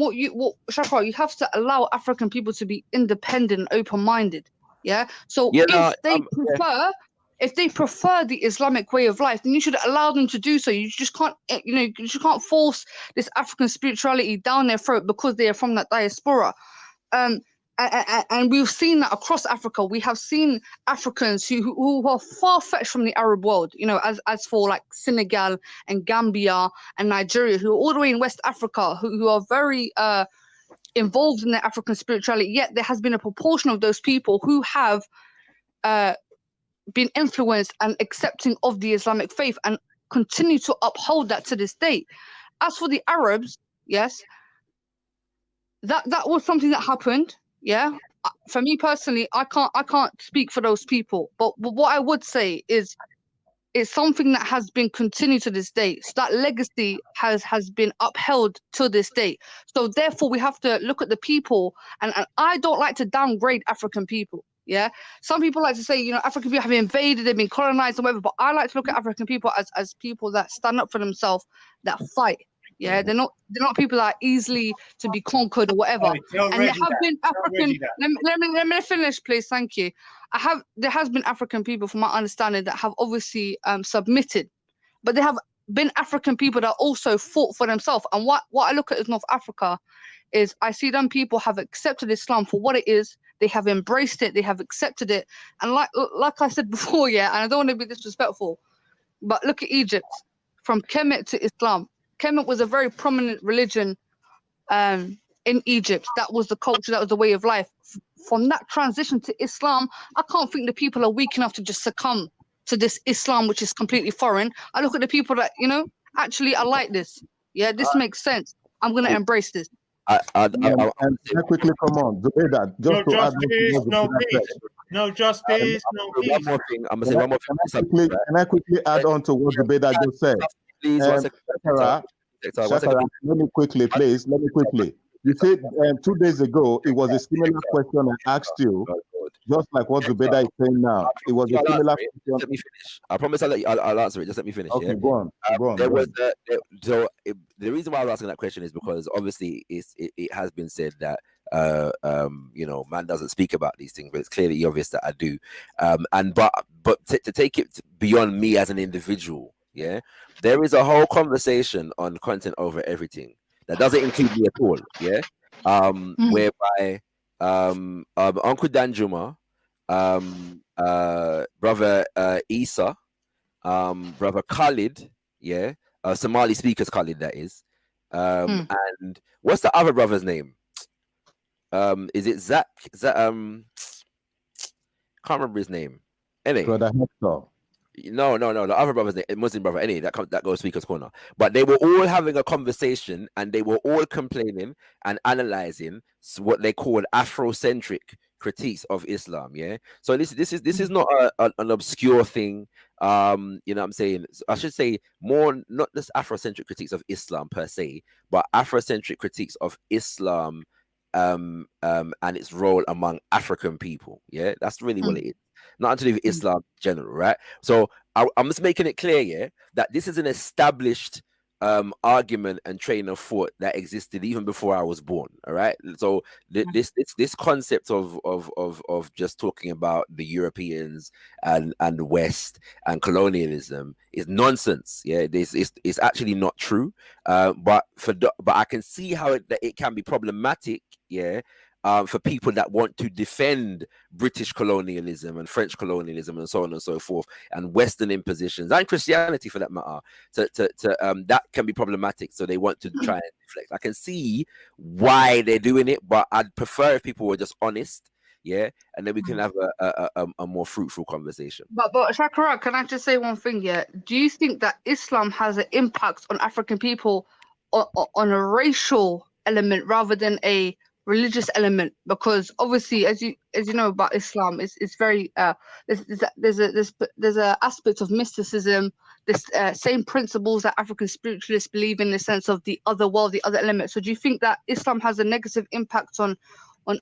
Shakra, you have to allow African people to be independent and open-minded. Yeah. So if they prefer, if they prefer the Islamic way of life, then you should allow them to do so. You just can't, you just can't force this African spirituality down their throat because they are from that diaspora. And we've seen that across Africa. We have seen Africans who are far-fetched from the Arab world, as for like Senegal and Gambia and Nigeria, who are all the way in West Africa, who are very involved in their African spirituality. Yet there has been a proportion of those people who have been influenced and accepting of the Islamic faith and continue to uphold that to this day. As for the Arabs, yes, that was something that happened. Yeah, for me personally, I can't speak for those people, but what I would say is it's something that has been continued to this day. So that legacy has been upheld to this day. So therefore, we have to look at the people, and I don't like to downgrade African people. Yeah, some people like to say, African people have been invaded, they've been colonized, and whatever. But I like to look at African people as people that stand up for themselves, that fight. Yeah, they're not people that are easily to be conquered or whatever. And there have been African. Let me finish, please. Thank you. There has been African people, from my understanding, that have obviously submitted, but there have been African people that also fought for themselves. And what I look at as North Africa is I see them people have accepted Islam for what it is. They have embraced it. They have accepted it. And like I said before, yeah, and I don't want to be disrespectful, but look at Egypt, from Kemet to Islam. Kemet was a very prominent religion in Egypt. That was the culture. That was the way of life. From that transition to Islam, I can't think the people are weak enough to just succumb to this Islam, which is completely foreign. I look at the people that, actually, I like this. Yeah, this makes sense. I'm going to embrace this. And quickly, come on, Zubeda, just to add no justice, no peace. One more thing. I'm gonna say one more thing. Can I quickly add on to what Zubeda just said? Please, Shakara, let me quickly, please. Let me quickly. You said 2 days ago it was a similar question I asked you, just like what Zubeda is saying now. It was a similar question. Let me finish. I promise I'll answer it. Just let me finish. Okay, yeah? Go on. So the reason why I was asking that question is because obviously it has been said that man doesn't speak about these things, but it's clearly obvious that I do. But to take it beyond me as an individual, yeah, there is a whole conversation on content over everything that doesn't include me at all, yeah. Whereby Uncle Danjuma, brother Isa, brother Khalid, yeah, Somali speakers Khalid, that is, and what's the other brother's name? Is it Zach? Can't remember his name. Anyway. Brother Hector. No, the other brother's name, Muslim brother. Anyway, that goes Speaker's Corner. But they were all having a conversation, and they were all complaining and analyzing what they called Afrocentric critiques of Islam. Yeah. So this is not an obscure thing. You know what I'm saying? I should say more, not just Afrocentric critiques of Islam per se, but Afrocentric critiques of Islam and its role among African people. Yeah, that's really what it is. Not to do with Islam in general, right? So I'm just making it clear, yeah, that this is an established argument and train of thought that existed even before I was born. All right. So this concept of just talking about the Europeans and the West and colonialism is nonsense. Yeah, it's actually not true. But I can see how it can be problematic. Yeah. For people that want to defend British colonialism and French colonialism and so on and so forth, and Western impositions and Christianity for that matter, that can be problematic. So they want to try and deflect. I can see why they're doing it, but I'd prefer if people were just honest, yeah, and then we can have a more fruitful conversation. But Shakara, can I just say one thing? Yeah, do you think that Islam has an impact on African people on a racial element rather than a religious element? Because obviously, as you know about Islam, it's very there's a aspect of mysticism, this same principles that African spiritualists believe in the sense of the other world, the other element. So do you think that Islam has a negative impact on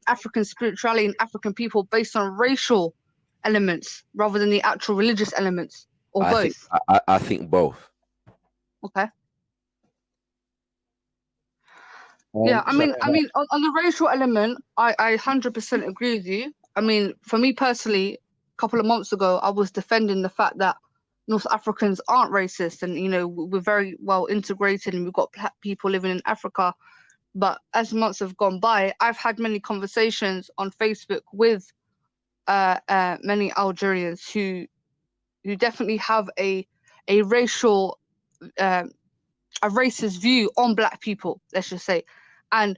African spirituality and African people based on racial elements rather than the actual religious elements, or both? I think both. Okay. Yeah, I mean, on the racial element, I 100% agree with you. I mean, for me personally, couple of months ago, I was defending the fact that North Africans aren't racist, and we're very well integrated, and we've got black people living in Africa. But as months have gone by, I've had many conversations on Facebook with many Algerians who definitely have a racial, a racist view on black people, let's just say. And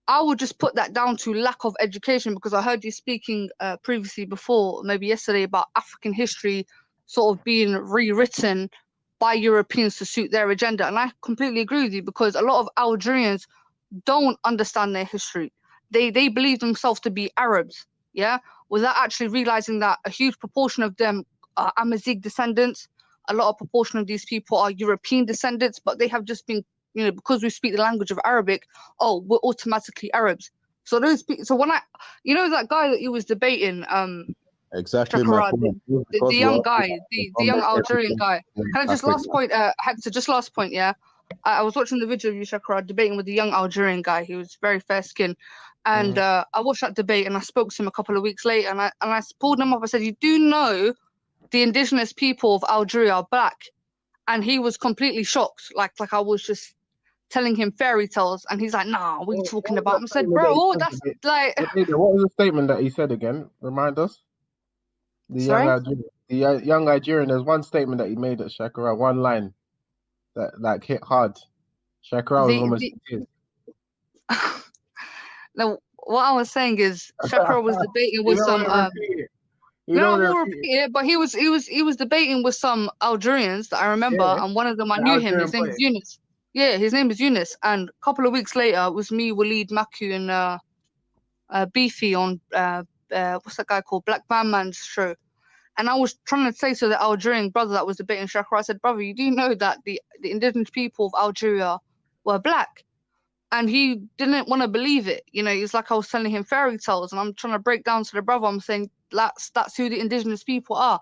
I would just put that down to lack of education, because I heard you speaking previously before, maybe yesterday, about African history sort of being rewritten by Europeans to suit their agenda. And I completely agree with you, because a lot of Algerians don't understand their history. They believe themselves to be Arabs, yeah, without actually realizing that a huge proportion of them are Amazigh descendants. A lot of proportion of these people are European descendants, but they have just been, because we speak the language of Arabic, we're automatically Arabs. So so when that guy that he was debating, exactly, the young guy, the young Algerian guy. Can I just last point, Hector, just last point, yeah? I was watching the video of you, Shakara, debating with the young Algerian guy. He was very fair skinned. And I watched that debate, and I spoke to him a couple of weeks later, and I pulled him up. I said, you do know the indigenous people of Algeria are black? And he was completely shocked. Like I was just telling him fairy tales, and he's like, nah, what are you talking about? I said, bro, that's like... What was the statement that he said again? Remind us. Sorry? The young Nigerian, there's one statement that he made at Shakara, one line that hit hard. Shakara was almost... No, what I was saying is Shakara was debating with some... No, I will repeat it, but he was debating with some Algerians that I remember, and one of them I knew him. His name is Yunus. Yeah, his name is Yunus. And a couple of weeks later, it was me, Waleed, Maku, and Beefy on what's that guy called? Black Man's show. And I was trying to say to the Algerian brother that was debating Shakara, I said, brother, you do know that the indigenous people of Algeria were black? And he didn't want to believe it. It's like I was telling him fairy tales, and I'm trying to break down to the brother. I'm saying that's who the indigenous people are.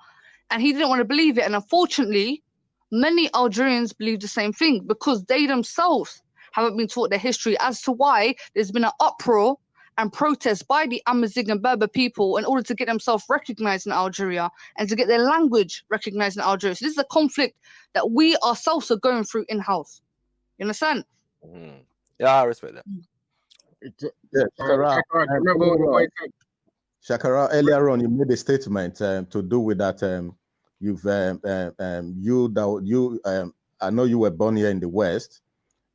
And he didn't want to believe it. And unfortunately, many Algerians believe the same thing, because they themselves haven't been taught their history, as to why there's been an uproar and protest by the Amazigh and Berber people in order to get themselves recognized in Algeria and to get their language recognized in Algeria. So this is a conflict that we ourselves are going through in-house. You understand? Mm-hmm. Yeah, I respect that. Shakara, earlier on, you made a statement to do with that. I know you were born here in the West,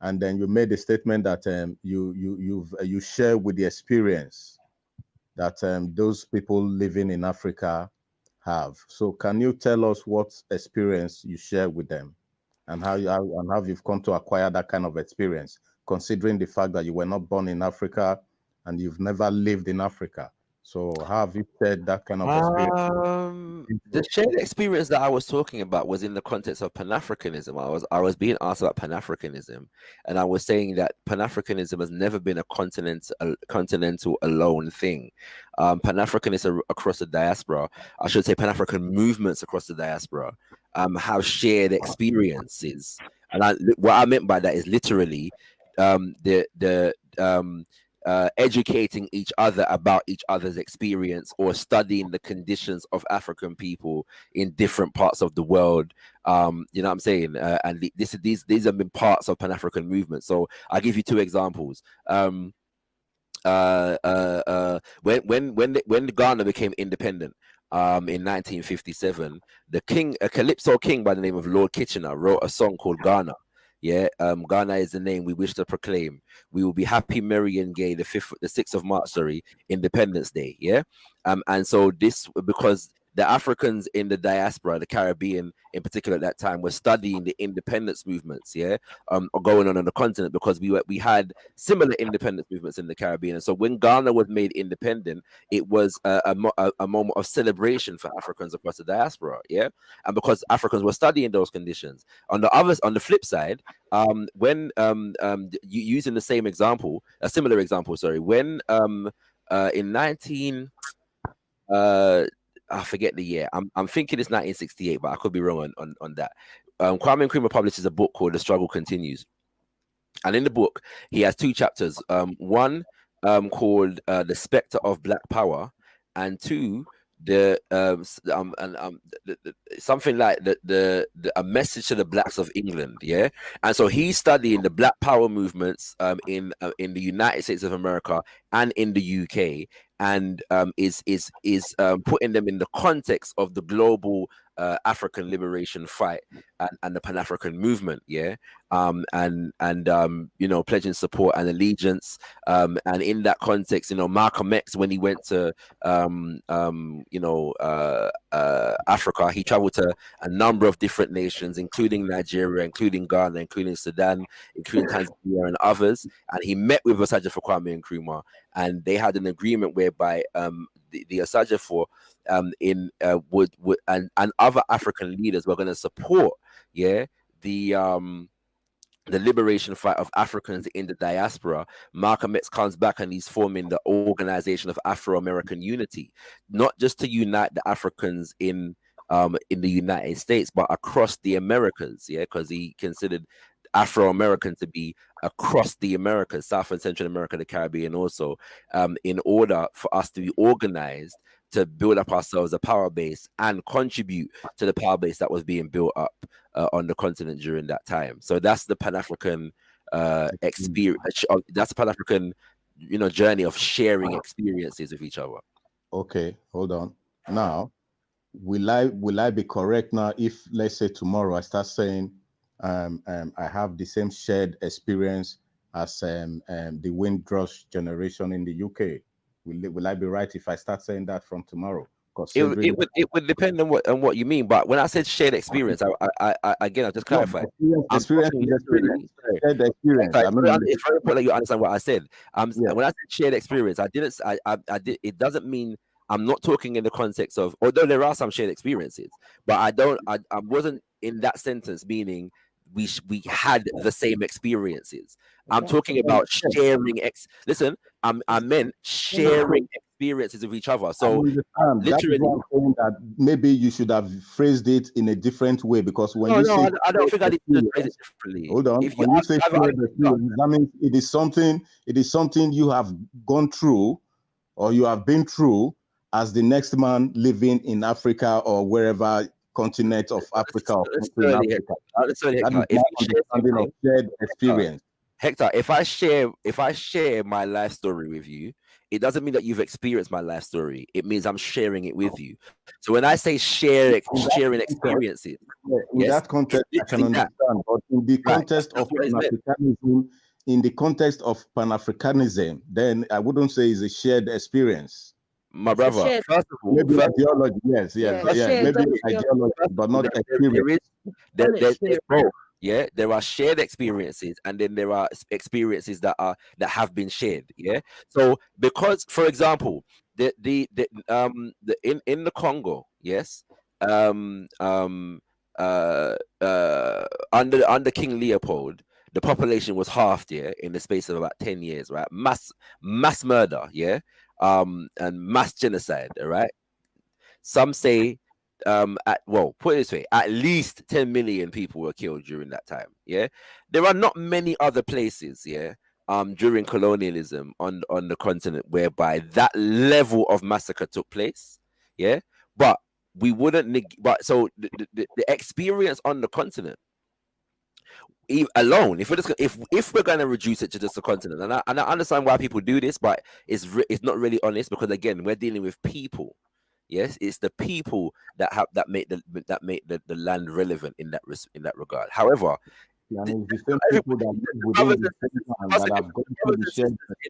and then you made a statement that you share with the experience that those people living in Africa have. So, can you tell us what experience you share with them, and how you've come to acquire that kind of experience, considering the fact that you were not born in Africa and you've never lived in Africa? So how have you shared that kind of experience? The shared experience that I was talking about was in the context of Pan-Africanism. I was being asked about Pan-Africanism, and I was saying that Pan-Africanism has never been a continental alone thing. Pan-Africanists across the diaspora, I should say Pan-African movements across the diaspora, have shared experiences. And what I meant by that is literally educating each other about each other's experience, or studying the conditions of African people in different parts of the world. You know what I'm saying? And these have been parts of Pan-African movement. So I'll give you two examples. When Ghana became independent, in 1957, a Calypso king by the name of Lord Kitchener wrote a song called Ghana. Yeah, Ghana is the name we wish to proclaim. We will be happy, merry, and gay the 6th of March, Independence Day. Yeah, and so this, because the Africans in the diaspora, the Caribbean in particular at that time, were studying the independence movements, going on the continent, because we had similar independence movements in the Caribbean. And so when Ghana was made independent, it was a moment of celebration for Africans across the diaspora, and because Africans were studying those conditions. On the flip side, when using the same example, a similar example, when in 19 I forget the year. I'm thinking it's 1968, but I could be wrong on that. Kwame Nkrumah publishes a book called The Struggle Continues. And in the book, he has two chapters. One called The Spectre of Black Power, and two, something like a message to the blacks of England, yeah. And so he's studying the Black Power movements in the United States of America and in the UK, and is putting them in the context of the global African liberation fight and the Pan-African movement, yeah. And pledging support and allegiance, and in that context, Malcolm X, when he went to Africa, he traveled to a number of different nations, including Nigeria, including Ghana, including Sudan, including Tanzania and others, and he met with Asajafo Kwame Nkrumah, and they had an agreement whereby the Asajafo would and other African leaders were going to support, yeah, the liberation fight of Africans in the diaspora. Malcolm X comes back and he's forming the Organization of Afro-American Unity, not just to unite the Africans in the United States, but across the Americas, yeah, because he considered Afro-American to be across the Americas, South and Central America, the Caribbean also, in order for us to be organized to build up ourselves a power base and contribute to the power base that was being built up on the continent during that time. So that's the Pan-African experience. That's the Pan-African, journey of sharing experiences with each other. Okay, hold on. Now, will I be correct now if, let's say, tomorrow I start saying I have the same shared experience as the Windrush generation in the UK? Will I be right if I start saying that from tomorrow? It would depend on what you mean. But when I said shared experience, I just clarify. Experience. Shared experience. It's very important that you understand what I said. When I said shared experience, I didn't. It doesn't mean I'm not talking in the context of. Although there are some shared experiences, but I wasn't in that sentence meaning we had the same experiences. I'm talking about sharing. Listen, I meant sharing experiences with each other. So literally, that's saying that maybe you should have phrased it in a different way, because when you say I don't think I did phrase it differently. Hold on. When you say that means it is something you have gone through or you have been through as the next man living in Africa or wherever continent of Africa or continent Africa. That is my understanding of shared experience. Hector, if I share my life story with you, it doesn't mean that you've experienced my life story. It means I'm sharing it with you. So when I say sharing experiences, in that context, I can understand. But in the context of Pan-Africanism, then I wouldn't say it's a shared experience. My brother, first of all, maybe ideology, yes, maybe ideology, but not experience. There's both. Yeah, there are shared experiences, and then there are experiences that have been shared. Yeah, so because, for example, in the Congo, yes, under King Leopold, the population was halved, yeah, in the space of about 10 years, right? Mass murder, yeah, and mass genocide, all right? Some say, put it this way, at least 10 million people were killed during that time, yeah? There are not many other places, yeah, during colonialism on the continent whereby that level of massacre took place, yeah? But we wouldn't, so the experience on the continent, alone, if we're going to reduce it to just a continent, and I understand why people do this, but it's not really honest, because again, we're dealing with people. Yes, it's the people that make the land relevant in that regard. However, in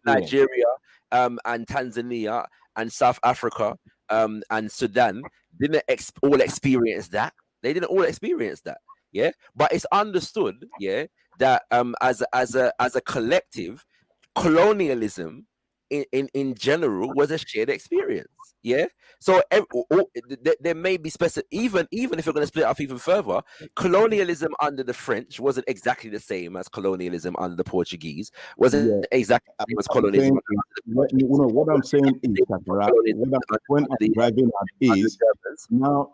Nigeria, and Tanzania, and South Africa, and Sudan didn't all experience that. They didn't all experience that. Yeah, but it's understood, yeah, that as a collective, colonialism in general was a shared experience. Yeah, so there may be specific, even if you're going to split up even further, colonialism under the French wasn't exactly the same as colonialism under the Portuguese. Wasn't exactly the same as colonialism. What I'm saying is that when I'm driving at is now.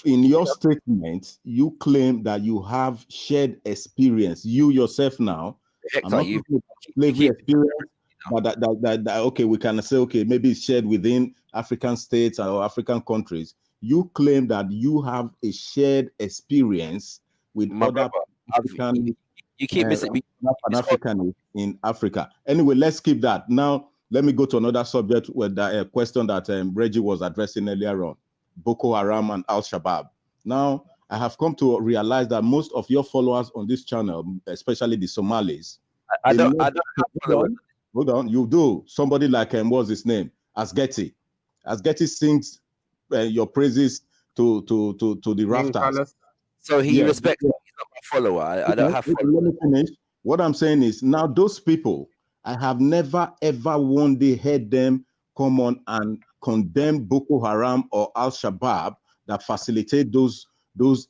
In your statement, you claim that you have shared experience. You yourself now, slavery experience. that okay, we can say, okay, maybe it's shared within African states or African countries. You claim that you have a shared experience with other African. You keep missing Pan-Afrikanist in Africa. Anyway, let's keep that. Now, let me go to another subject with the question that Reggie was addressing earlier on, Boko Haram and Al-Shabaab. Now, I have come to realize that most of your followers on this channel, especially the Somalis, I don't have followers. Hold on, you do. Somebody like what's his name? Asgeti. Asgeti sings your praises to the rafters. So he respects me. He's not my follower. I don't have followers. Let me finish. What I'm saying is, now those people, I have never ever one day heard them come on and condemn Boko Haram or Al-Shabaab that facilitate those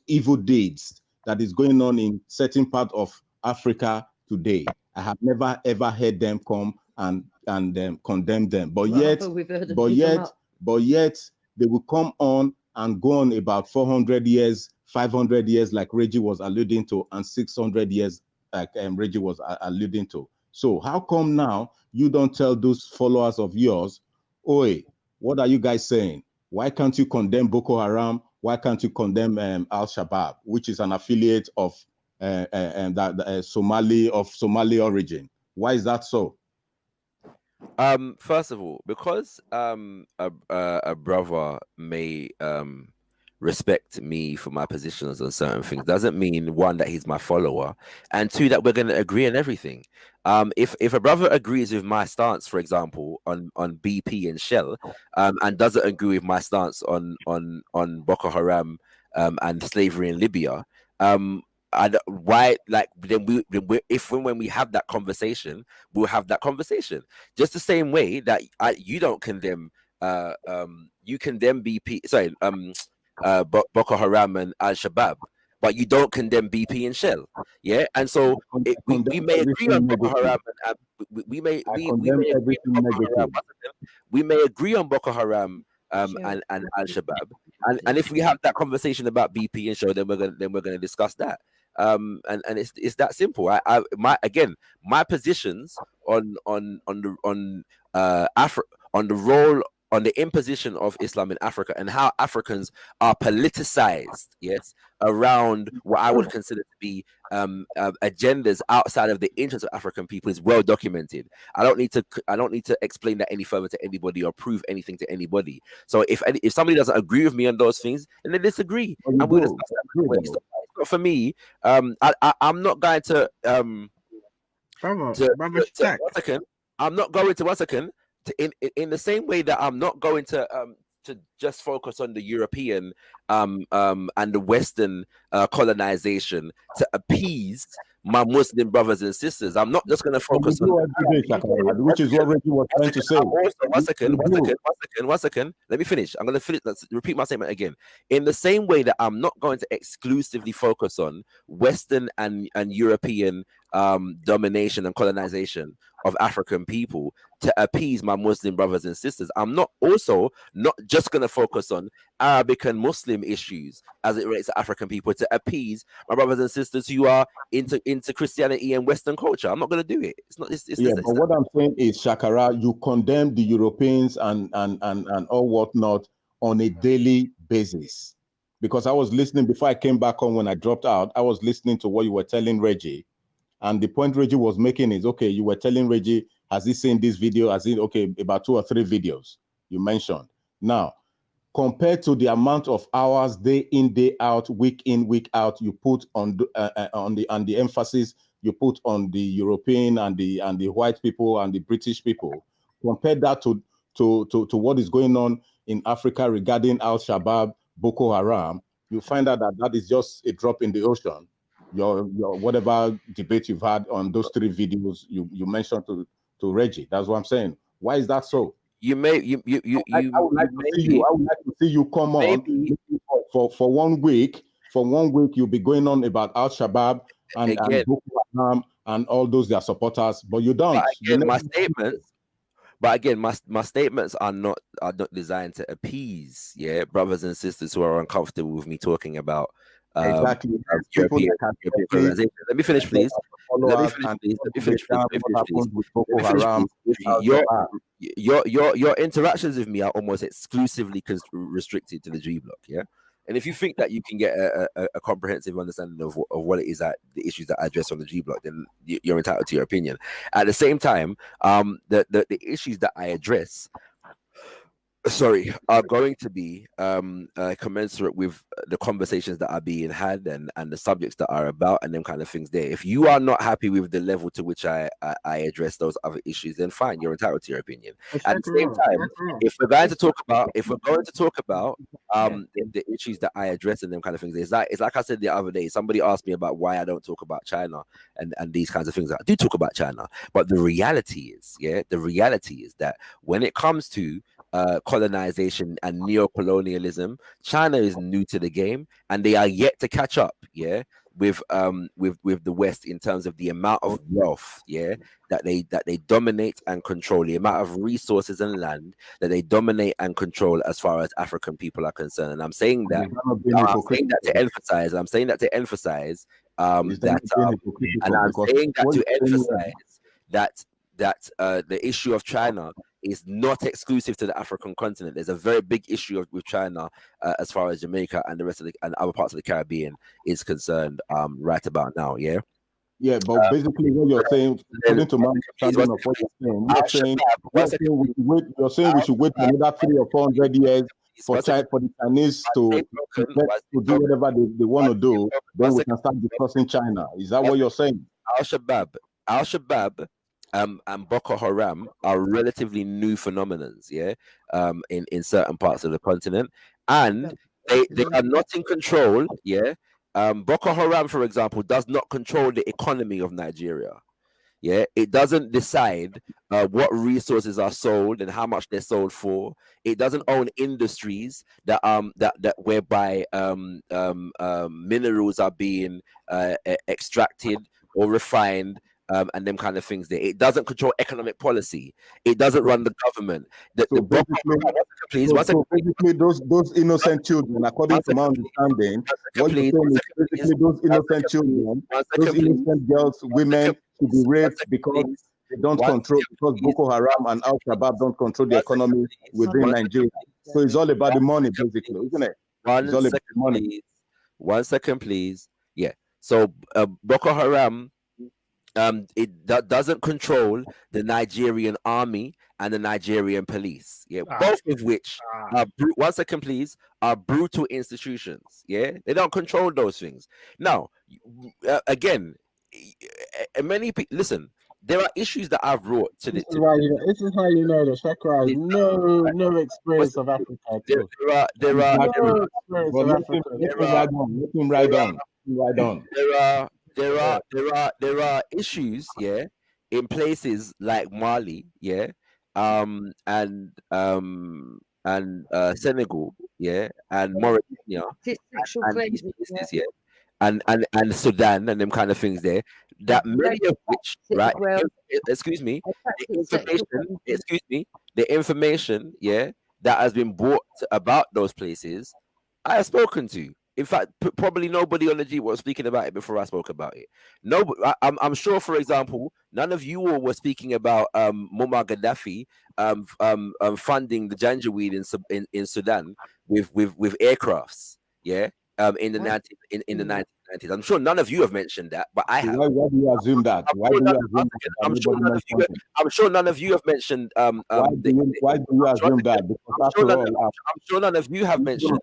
evil deeds that is going on in certain part of Africa today. I have never ever heard them come and condemn them. But yet they will come on and go on about 400 years, 500 years, like Reggie was alluding to, and 600 years, like Reggie was alluding to. So how come now you don't tell those followers of yours, oi, what are you guys saying? Why can't you condemn Boko Haram? Why can't you condemn Al-Shabaab, which is an affiliate of Somali origin? Why is that so? First of all, because a brother may respect me for my positions on certain things doesn't mean, one, that he's my follower, and two, that we're going to agree on everything. If a brother agrees with my stance, for example, on BP and Shell, and doesn't agree with my stance on Boko Haram and slavery in Libya, why, like, then when we have that conversation, we'll have that conversation. Just the same way that you don't condemn you condemn BP, sorry, Boko Haram and Al-Shabaab, but you don't condemn BP and Shell, yeah. And so we may agree on Boko Haram, and we may agree on Boko Haram and Al-Shabaab, and if we have that conversation about BP and Shell, then we're gonna discuss that. And it's that simple. My positions on the role, on the imposition of Islam in Africa, and how Africans are politicized, yes, around what I would consider to be agendas outside of the interests of African people, is well documented. I don't need to explain that any further to anybody or prove anything to anybody. So if somebody doesn't agree with me on those things, then they disagree, and we'll discuss that. But for me, I'm not going to one second. In the same way that I'm not going to just focus on the European and the Western colonization to appease my Muslim brothers and sisters. I'm not just going to focus on which is what Reggie was trying to say. One second. Let me finish. I'm going to finish. Let's repeat my statement again. In the same way that I'm not going to exclusively focus on Western and European domination and colonization of African people to appease my Muslim brothers and sisters, I'm not just going to focus on Arabic and Muslim issues as it relates to African people to appease my brothers and sisters who are into Christianity and Western culture. I'm not going to do it. It's not. But what I'm saying is, Shakara, you condemn the Europeans and all whatnot on a daily basis. Because I was listening before I came back on, when I dropped out, I was listening to what you were telling Reggie. And the point Reggie was making is, okay, you were telling Reggie, has he seen this video? Has he, okay, about 2 or 3 videos you mentioned. Now, compared to the amount of hours, day in, day out, week in, week out, you put on the emphasis you put on the European and the white people and the British people, compare that to what is going on in Africa regarding Al-Shabaab, Boko Haram, you find out that is just a drop in the ocean. Your whatever debate you've had on those 3 videos you mentioned to Reggie. That's what I'm saying. Why is that so? I would like to see you come on for 1 week. For 1 week, you'll be going on about Al-Shabaab and Boko Haram and all those their supporters, but you don't. But again, my statements are not designed to appease brothers and sisters who are uncomfortable with me talking about Exactly. European colonization. Let me finish, please. Let me finish, please. Your interactions with me are almost exclusively restricted to the G block, yeah. And if you think that you can get a comprehensive understanding of what it is that the issues that I address on the G block, then you're entitled to your opinion. At the same time, the issues that I address, are going to be commensurate with the conversations that are being had and the subjects that are about and them kind of things there. If you are not happy with the level to which I address those other issues, then fine, you're entitled to your opinion. At the same time, if we're going to talk about the issues that I address and them kind of things, it's like I said the other day, somebody asked me about why I don't talk about China and these kinds of things. I do talk about China, but the reality is that when it comes to colonization and neo-colonialism, China is new to the game, and they are yet to catch up, with the West in terms of the amount of wealth, that they dominate and control, the amount of resources and land that they dominate and control as far as African people are concerned. And I'm saying that to emphasize that the issue of China is not exclusive to the African continent. There's a very big issue with China as far as Jamaica and the rest of and other parts of the Caribbean is concerned right about now. Yeah, but basically what you're saying, according to my understanding of what you're saying we should wait another 300 or 400 years for the Chinese to do whatever they want to do. Then we can start discussing China. Is that what you're saying? Al-Shabaab and Boko Haram are relatively new phenomenons, in certain parts of the continent, and they are not in control. Boko Haram, for example, does not control the economy of Nigeria. It doesn't decide what resources are sold and how much they're sold for. It doesn't own industries that whereby minerals are being extracted or refined. And them kind of things there. It doesn't control economic policy. It doesn't run the government. Basically, those innocent children, according to my understanding, what you're saying is basically those innocent children, those innocent girls, women should be raped because they don't control, because Boko Haram and Al-Shabaab don't control the economy within Nigeria. So it's all about the money, basically, isn't it? One second, please. Yeah. So Boko Haram, doesn't control the Nigerian army and the Nigerian police, both of which are are brutal institutions. They don't control those things. Now, again, many people listen. There are issues that I've brought to this. This is how you know that Shakira has no experience of Africa. There are issues, in places like Mali, and Senegal, and Mauritania, and Sudan, and them kind of things there. That many of which, right? The information, that has been brought about those places, I have spoken to. In fact, probably nobody on the G was speaking about it before I spoke about it. No, I'm sure, for example, none of you all were speaking about Muammar Gaddafi funding the Janjaweed in Sudan with aircrafts, in the 1990s. I'm sure none of you have mentioned that, but I have. Why do you assume that? I'm sure none of you have mentioned. Why do you assume that? Because I'm sure none of you have mentioned.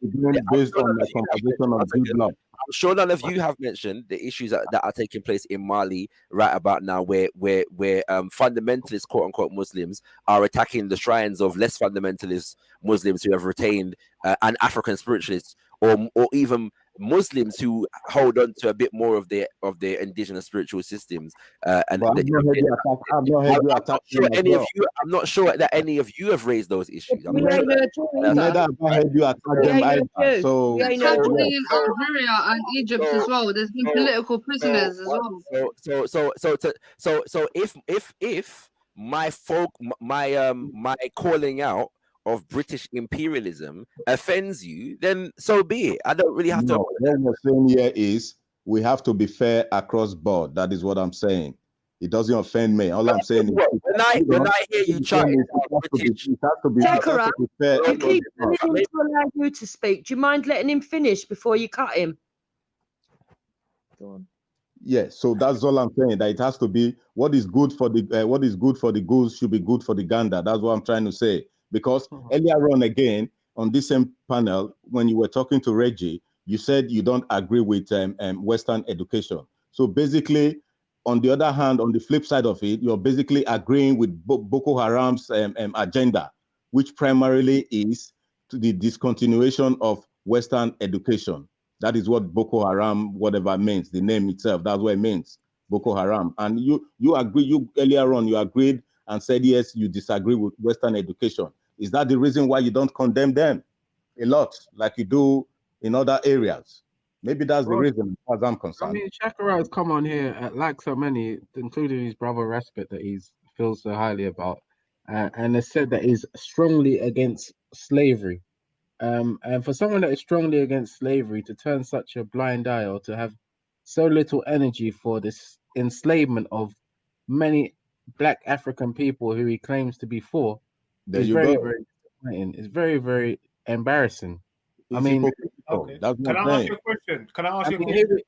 Based on the composition of the block. I'm sure none of you have mentioned the issues that are taking place in Mali right about now, where fundamentalist quote unquote Muslims are attacking the shrines of less fundamentalist Muslims who have retained an African spiritualists, or even Muslims who hold on to a bit more of their indigenous spiritual systems. And I'm not sure that any of you have raised those issues. Neither have I heard you attack them either. So in Algeria and Egypt as well. There's been political prisoners as well. So if my calling out of British imperialism offends you, then so be it. I don't really have to. What we're saying here is we have to be fair across board. That is what I'm saying. It doesn't offend me. All I'm saying is when I hear you chatting about British, it has to be fair. You keep telling him to allow you to speak. Do you mind letting him finish before you cut him? Go on. Yeah, so that's all I'm saying. That it has to be what is good for the goose should be good for the gander. That's what I'm trying to say. Because earlier on again on this same panel, when you were talking to Reggie, you said you don't agree with Western education. So basically, on the other hand, on the flip side of it, you're basically agreeing with Boko Haram's agenda, which primarily is to the discontinuation of Western education. That is what Boko Haram, whatever means, the name itself, that's what it means, Boko Haram. And you agree, earlier on, you agreed and said, yes, you disagree with Western education. Is that the reason why you don't condemn them a lot, like you do in other areas? Maybe that's the reason, as I'm concerned. I mean, Shakara has come on here, like so many, including his brother Respect, that he feels so highly about, and has said that he's strongly against slavery. And for someone that is strongly against slavery to turn such a blind eye or to have so little energy for this enslavement of many Black African people who he claims to be for, is very, very disappointing. It's very, very embarrassing. I mean, okay. Can I ask you a question?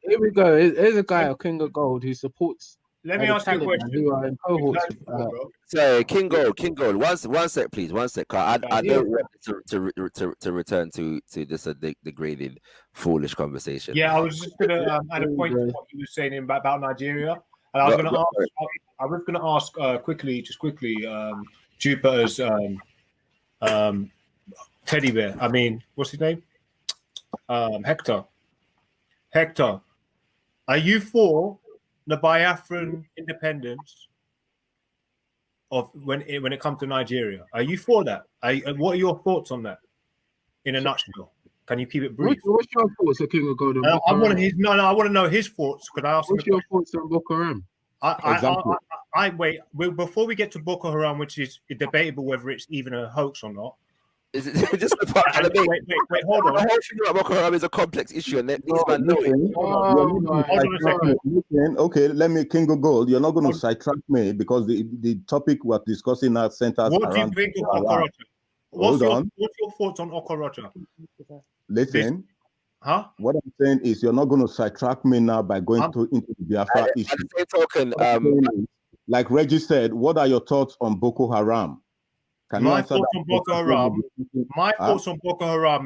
Here we go. Here's a guy, a King of Gold, who supports. Let me ask you a question. Who are in cohorts. Sorry, King Gold. One sec, please. One sec. I don't want to return to this degraded, foolish conversation. Yeah, I was just gonna add a point to what you were saying about Nigeria, and I was gonna ask quickly, Jupiter's teddy bear. I mean, what's his name? Hector. Hector, are you for the Biafran independence of when it comes to Nigeria? Are you for that? What are your thoughts on that? In a nutshell, can you keep it brief? What's your thoughts, King of Gold? I want to know his thoughts. Could I ask? What's your thoughts on Boko Haram? Wait. Before we get to Boko Haram, which is debatable whether it's even a hoax or not. Is it just the part? Wait, hold on. The whole thing about Boko Haram is a complex issue, and these man know it. Listen, okay, let me, King of Gold. You're not going to sidetrack me because the topic we're discussing now centers around. What do you think of Okorocha? What's your thoughts on Okorocha? Listen. Huh? What I'm saying is you're not going to sidetrack me now by going into the Biafra issue. At the same token, like Reggie said, what are your thoughts on Boko Haram? My thoughts on Boko Haram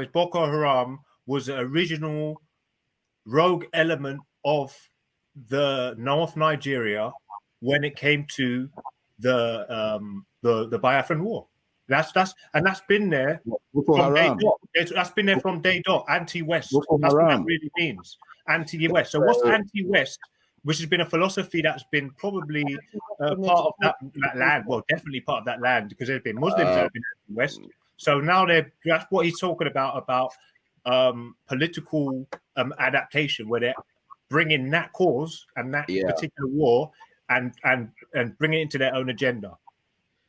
is Boko Haram was the original rogue element of the North Nigeria when it came to the Biafran War. That's been there from day dot. That's been there from day dot. Anti-West. That's what that really means. Anti-West. So what's anti-West? Which has been a philosophy that's been probably part of that land. Well, definitely part of that land because there's been Muslims that have been anti-West. So now that's what he's talking about political adaptation, where they're bringing that cause and that particular war and bringing it into their own agenda.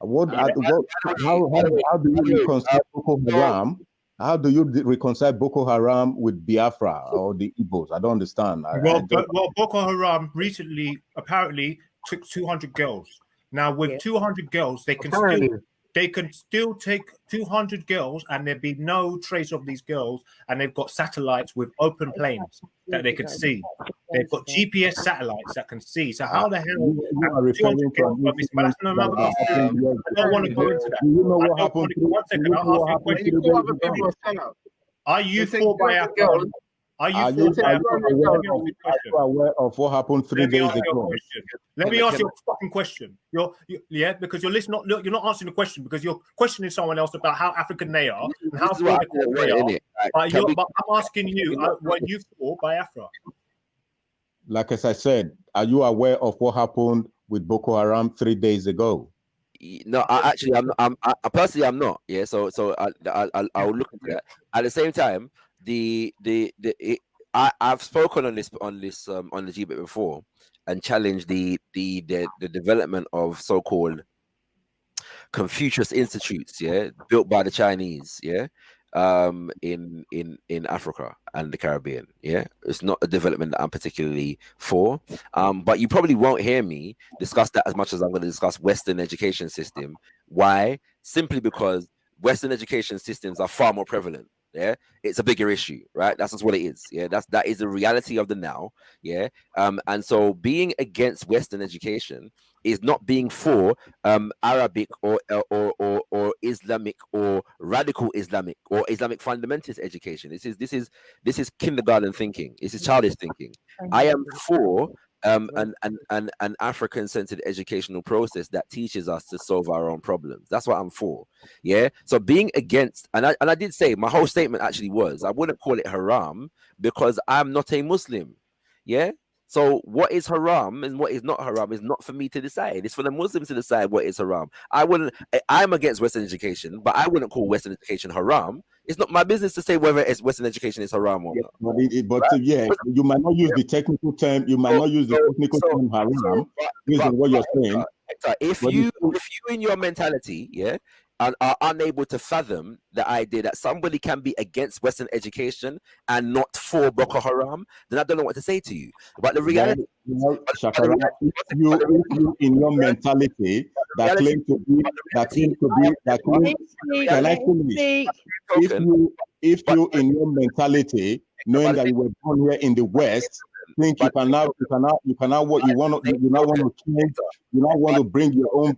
How do you reconcile Boko Haram? How do you reconcile Boko Haram with Biafra or the Igbos? I don't understand. Boko Haram recently apparently took 200 girls. Now with 200 girls, they can still take 200 girls and there'd be no trace of these girls. And they've got satellites with open planes that they can see. They've got GPS satellites that can see. So how the hell? You are referring to that's another issue. I don't want to go into that. Do you know what happened? Are you for Biafra? Are you aware of what happened 3 days ago? Let me ask you a fucking question. Because you're listening. Look, you're not answering the question because you're questioning someone else about how African they are and how political they are. But I'm asking you, were you for Biafra? Like as I said, are you aware of what happened with Boko Haram 3 days ago? No, I'm personally I'm not. Yeah, so I'll look into that. At the same time, I've spoken on the G-Bit before and challenged the development of so-called Confucius institutes, yeah, built by the Chinese, yeah, in Africa and the Caribbean. Yeah, it's not a development that I'm particularly for. But you probably won't hear me discuss that as much as I'm going to discuss Western education system. Why? Simply because Western education systems are far more prevalent. Yeah, it's a bigger issue, right? That's just what it is. Yeah, that is the reality of the now. Yeah, and so being against Western education is not being for Arabic or Islamic or radical Islamic or Islamic fundamentalist education. This is kindergarten thinking. This is childish thinking. I am for an African-centered educational process that teaches us to solve our own problems. That's what I'm for. Yeah. So being against, and I did say my whole statement actually was I wouldn't call it haram because I'm not a Muslim. Yeah. So what is haram and what is not haram is not for me to decide. It's for the Muslims to decide what is haram. I'm against Western education, but I wouldn't call Western education haram. It's not my business to say whether Western education is haram or not. But right? You might not use the technical term. You might not use the technical term haram. Based on what you're saying. If you in your mentality, yeah, and are unable to fathom the idea that somebody can be against Western education and not for Boko Haram, then I don't know what to say to you. But the reality, Shakara, if you in your mentality that claim to be, if you in your mentality, knowing that you were born here in the West, think you cannot what you want to, you not want to change, you not want to bring your own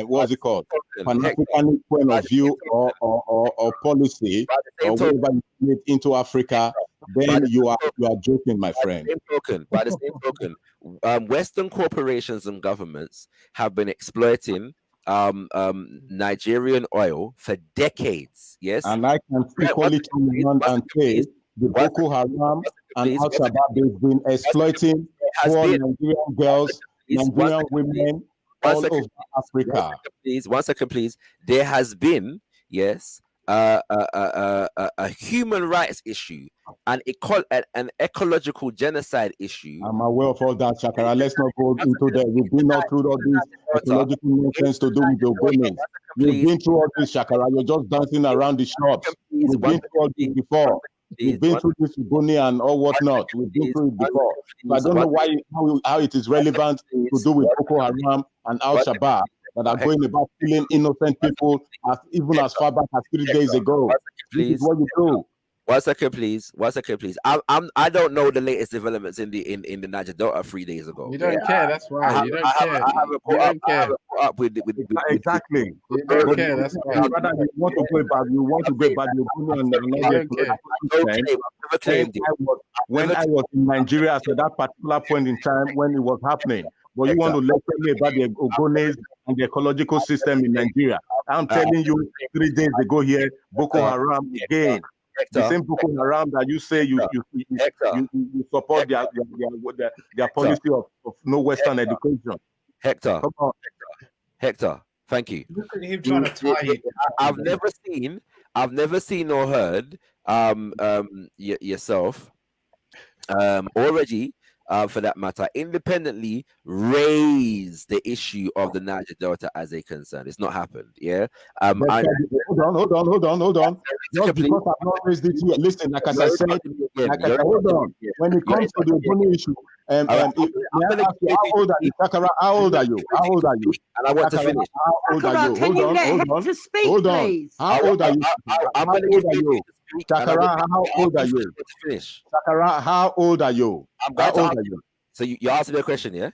what's it called, Pan-Africanist point of view or policy or whatever you made into Africa, then you are joking, my friend. By the same token, Western corporations and governments have been exploiting Nigerian oil for decades. Yes, and I can equally turn around and say the Boko Haram and Al Shabaab has been exploiting poor Nigerian girls, Nigerian women all over Africa. One second, please. There has been, yes, a human rights issue and an ecological genocide issue. I'm aware of all that, Shakara. Let's not go into that. We've been all through all these ecological nonsense to do with the women. You've been through all this, Shakara. You're just dancing around the shops. We've been through all this before. We've been through this Ubuni and all whatnot. We've been through it before. So I don't know how it is relevant to do with Boko Haram and Al Shabaab that are going about killing innocent people even as far back as 3 days ago. This is what you do. 1 second, please. 1 second, please. I don't know the latest developments in the Niger Delta 3 days ago. You don't care. That's why you don't care. I haven't caught up with exactly. You don't care. That's why. You want to go about. You want to go about your opinion. When I was in Nigeria at that particular point in time when it was happening. But you want to lecture me about the Ogones and the ecological system in Nigeria. I'm telling you, 3 days ago here, Boko Haram again. The same Boko Haram that you say you support their policy of no Western education. Hector, come on. Hector, thank you. Look at him trying to tie it. I've never seen or heard yourself already. For that matter, independently raise the issue of the Niger Delta as a concern. It's not happened. Yeah. Hold on. Just because I've not raised it here. Listen, like as I said, hold on. When it comes to the money issue, how old are you? Shakara, how old are you? And I want to finish. How old are you? Hold on. How old are you? Shakara, how old are you? Shakara, how old are you? So you answered the question, yeah?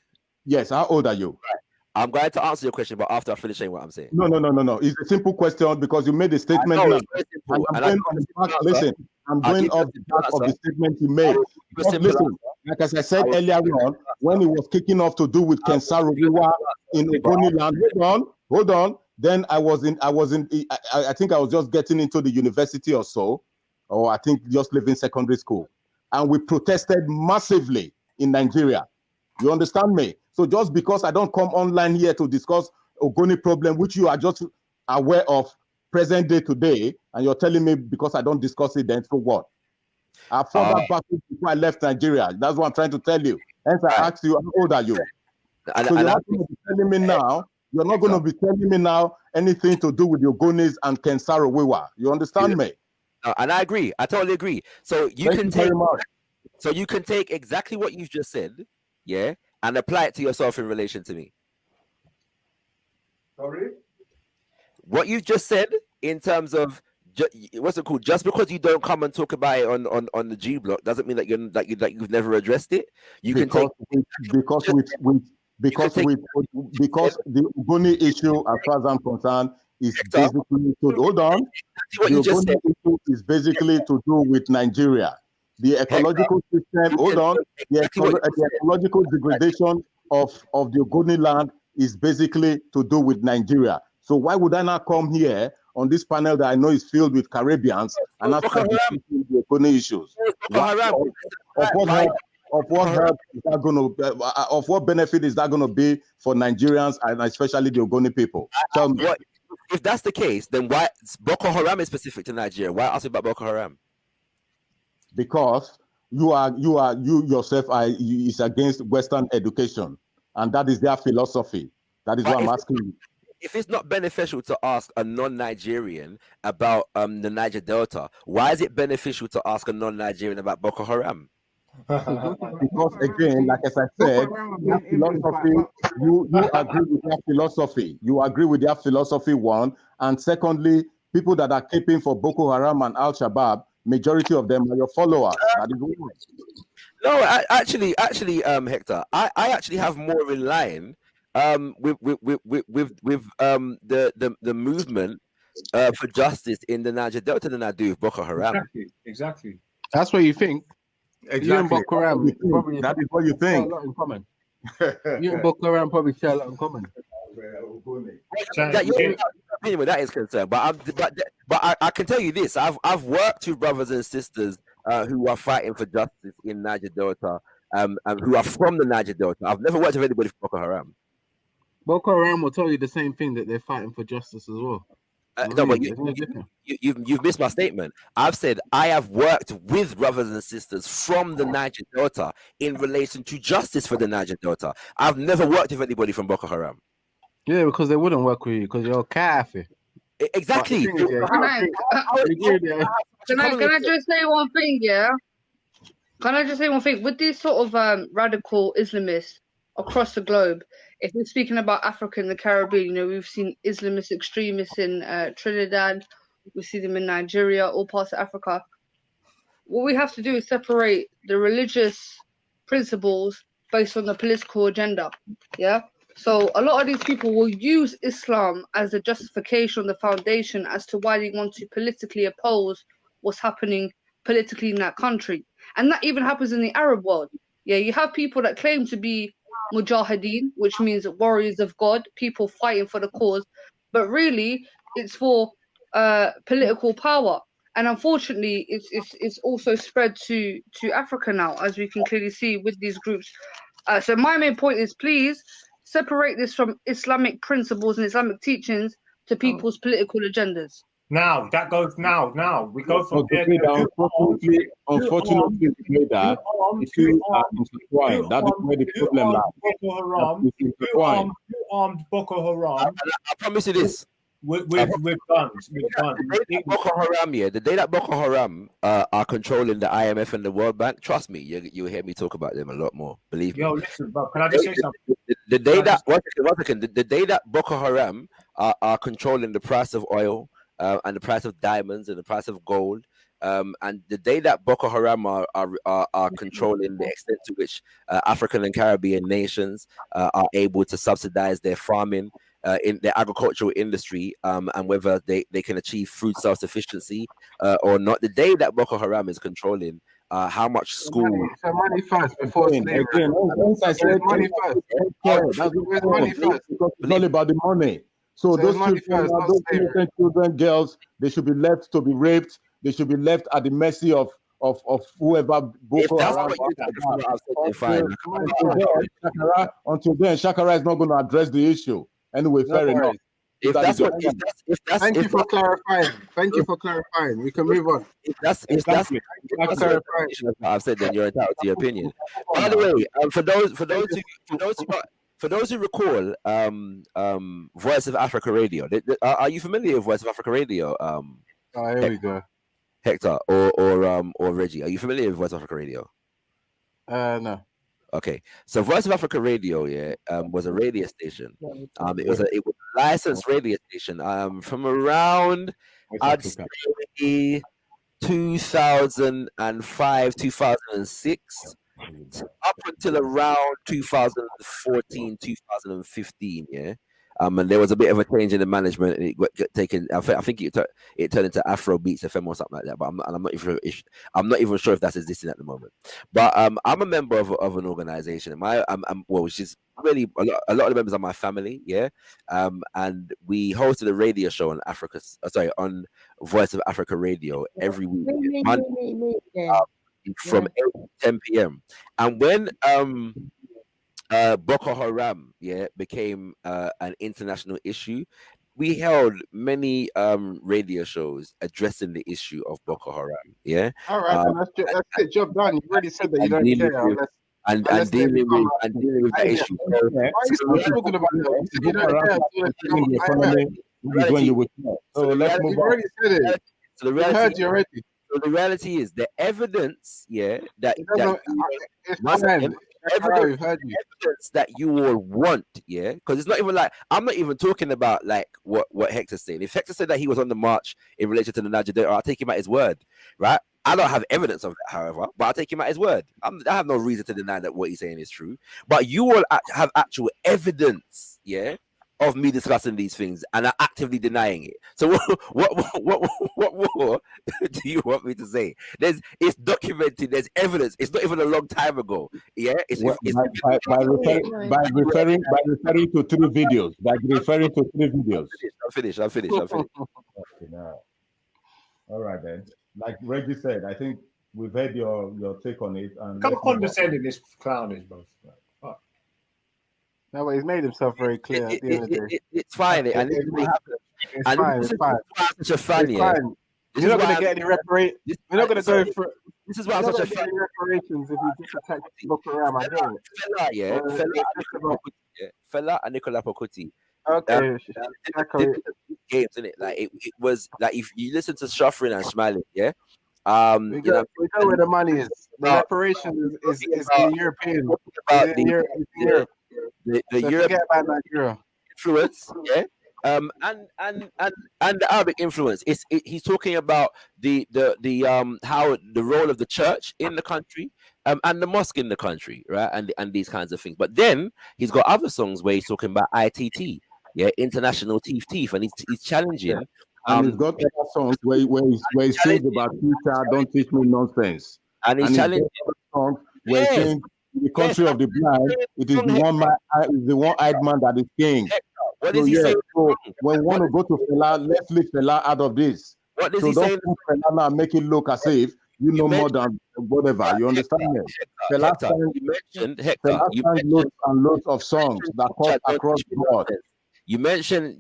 Yes. How old are you? Right. I'm going to answer your question, but after I finish saying what I'm saying. No. It's a simple question because you made a statement now. I'm going off the back of the statement you made. Listen, like as I said earlier on, when it was kicking off to do with Kensaro in Ogoni land. Hold on. Then I think I was just getting into the university or so, or I think just leaving secondary school. And we protested massively in Nigeria. You understand me? So just because I don't come online here to discuss Ogoni problem, which you are just aware of present day today, and you're telling me because I don't discuss it, then for what? I fought that battle before I left Nigeria. That's what I'm trying to tell you. Hence I asked you, how old are you? So you're telling me now You're not going to be telling me now anything to do with the Ogonis and Ken Saro-Wiwa. You understand me? And I agree. I totally agree. So you can take exactly what you've just said, yeah, and apply it to yourself in relation to me. Sorry? What you've just said in terms of what's it called? Just because you don't come and talk about it on the G block doesn't mean that you've never addressed it. You can take because the Ogoni issue, as far as I'm concerned, is basically hold on. The Ogoni issue is basically to do with Nigeria. The ecological system, hold on. The ecological degradation of the Ogoni land is basically to do with Nigeria. So why would I not come here on this panel that I know is filled with Caribbeans and not discussing the Ogoni issues? Of what benefit is that going to be for Nigerians and especially the Ogoni people? Tell me. If that's the case, then why Boko Haram is specific to Nigeria? Why ask about Boko Haram? Because you yourself is against Western education, and that is their philosophy. That is what I'm asking you. If it's not beneficial to ask a non-Nigerian about the Niger Delta, why is it beneficial to ask a non-Nigerian about Boko Haram? Because again, like as I said, that philosophy, you agree with their philosophy. You agree with their philosophy, one. And secondly, people that are keeping for Boko Haram and Al-Shabaab, majority of them are your followers. That is one. No, actually, Hector, I actually have more in line with the movement for justice in the Niger Delta than I do with Boko Haram. Exactly. That's what you think. Exactly. You and Boko Haram probably that is what you think. share a lot in common. You and Boko Haram probably share a lot in common. That is concerned, but I can tell you this: I've worked with brothers and sisters who are fighting for justice in Niger Delta, and who are from the Niger Delta. I've never worked with anybody from Boko Haram. Boko Haram will tell you the same thing, that they're fighting for justice as well. No, but you've missed my statement. I've said I have worked with brothers and sisters from the Niger Delta in relation to justice for the Niger Delta. I've never worked with anybody from Boko Haram. Yeah, because they wouldn't work with you because you're a kafir. Exactly. Can I just say one thing? Yeah. Can I just say one thing? With these sort of radical Islamists across the globe, if we're speaking about Africa and the Caribbean, we've seen Islamist extremists in Trinidad, we see them in Nigeria, all parts of Africa. What we have to do is separate the religious principles based on the political agenda. Yeah. So a lot of these people will use Islam as a justification, the foundation as to why they want to politically oppose what's happening politically in that country. And that even happens in the Arab world. Yeah, you have people that claim to be Mujahideen, which means warriors of God, people fighting for the cause, but really it's for political power. And unfortunately, it's also spread to Africa now, as we can clearly see with these groups. So my main point is, please separate this from Islamic principles and Islamic teachings to people's political agendas. Now that goes now we go from there. Unfortunately, that the two are intertwined. That is where the problem lies. Boko Haram, you armed Boko Haram. I promise you this. With guns. The day that Boko Haram are controlling the IMF and the World Bank, trust me, you'll hear me talk about them a lot more. Believe me. Yo, listen, bro, can I just say something? The day that the day that Boko Haram are controlling the price of oil and the price of diamonds and the price of gold, and the day that Boko Haram are controlling the extent to which African and Caribbean nations are able to subsidize their farming in the agricultural industry, and whether they can achieve food self-sufficiency or not. The day that Boko Haram is controlling how much school... money first before slavery. Again, once I said money first. That's money first. Because it's all about the money. So those innocent children, girls, they should be left to be raped. They should be left at the mercy of whoever Boko Haram. Until then, Shakara is not going to address the issue. Anyway, fair enough. Thank you for clarifying. We can move on. If that's I've said, then you're entitled to your opinion. By the way, for those who for those who recall, Voice of Africa Radio. Are you familiar with Voice of Africa Radio? Here we go. Hector or Reggie, are you familiar with Voice of Africa Radio? No. Okay, so Voice of Africa Radio, was a radio station. It was a licensed radio station. From around I'd say 2005, 2006, up until around 2014, 2015. Yeah. And there was a bit of a change in the management, and it got taken. I think it turned into Afro Beats FM or something like that. But I'm not even sure if that's existing at the moment. But I'm a member of an organization. Which is really a lot of the members are my family. Yeah. And we hosted a radio show on on Voice of Africa Radio every week from 8 to 10 p.m. And when Boko Haram became an international issue, we held many radio shows addressing the issue of Boko Haram. Yeah. All right, that's it. Job done. You already said that you don't care. And dealing with that issue. Why are you still talking about that? You don't care. So let's move on. You already said it. So the reality, I heard you already. So the reality is the evidence, evidence that you will want, because it's not even like I'm not even talking about like what Hector's saying. If Hector said that he was on the march in relation to the Niger Delta, I'll take him at his word, right? I don't have evidence of that, however, but I'll take him at his word. I have no reason to deny that what he's saying is true. But you will have actual evidence, of me discussing these things and are actively denying it. So what more do you want me to say? It's documented. There's evidence. It's not even a long time ago. Yeah, by referring to 3 videos. I'll finish. Okay, now. All right then. Like Reggie said, I think we've heard your take on it. And come condescending, this clown is, bro. No, but he's made himself very clear at the end of the day. It's fine. It's fine. It's fine. Such a fan, You're not going to get any reparations. We're not going to go for. This is why I'm such a fan. Reparations if you just attack Boko Haram. I don't. Fela and Nicola Pokuti. Okay. Games, isn't it? Like it was like if you listen to Suffering and Smiling, we go where the money is. The reparation is the European. The European influence, and the Arabic influence. He's talking about the how the role of the church in the country, and the mosque in the country, right? And these kinds of things. But then he's got other songs where he's talking about ITT, International Teeth, and he's challenging. And he's got other songs where he sings about teacher, don't teach me nonsense. And he's challenging songs where he sings in the country of the blind, it is the one-eyed man that is king. What does he say? So when we want to go to Fela, let's leave Fela out of this. What does he say? Don't put Fela now, make it look as if you know more than whatever. You understand me? Fela sang loads and loads of songs that cut across the board. You mentioned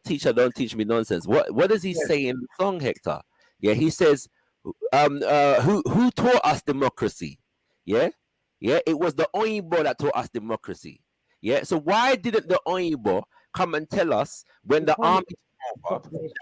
teacher, don't teach me nonsense. What does he say in the song, Hector? Yeah, he says, who taught us democracy? Yeah, it was the Oyibo that taught us democracy. Yeah, so why didn't the Oyibo come and tell us when the army?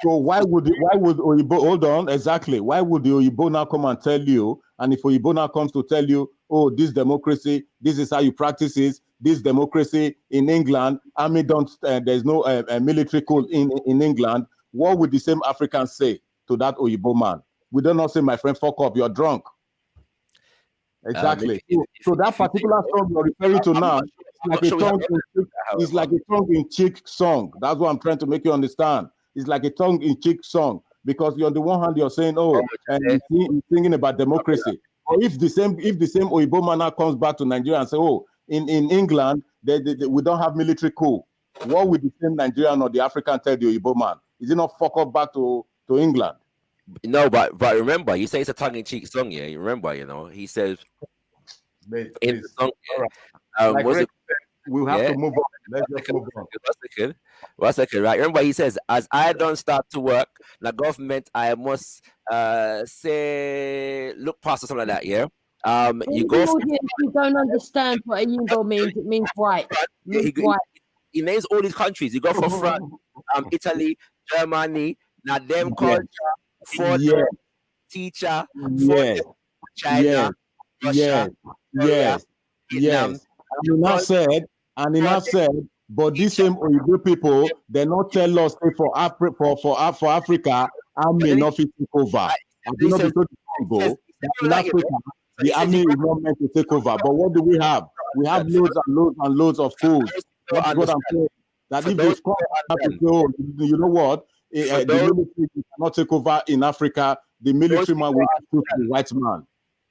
So why would Oyibo hold on exactly? Why would the Oyibo now come and tell you? And if Oyibo now comes to tell you, oh, this democracy, this is how you practice it. This democracy in England, army don't. There's no military code in England. What would the same Africans say to that Oyibo man? We don't not say, my friend, fuck up, you're drunk. Exactly. So that particular song you're referring to now is like a tongue-in-cheek song. That's what I'm trying to make you understand. It's like a tongue-in-cheek song because on the one hand you're saying, and he's singing about democracy. Or if the same Oyibo man now comes back to Nigeria and say, oh, in England we don't have military coup. What would the same Nigerian or the African tell the Oyibo man? Is it not fuck up back to England? No, but remember, you say it's a tongue-in-cheek song, yeah. You remember, he says in the song, we'll have to move on. Let's just move on. One second, right? Remember, he says, as I don't start to work, the government I must say look past or something like that, yeah. You go. You don't understand what Igbo means. It means white. He names all these countries. You go for France, Italy, Germany. Now them culture for the teacher, for China, Russia, Korea, Vietnam. And he not said, but these same Oyibo people, they not tell us for Africa, army not fit take over. I do not be told to go. In Africa, the army is not meant to take over. But what do we have? We have loads and loads and loads of schools. That's what I'm saying. That if they come and say, oh, you know what? The military cannot take over in Africa. The military man will shoot the white man.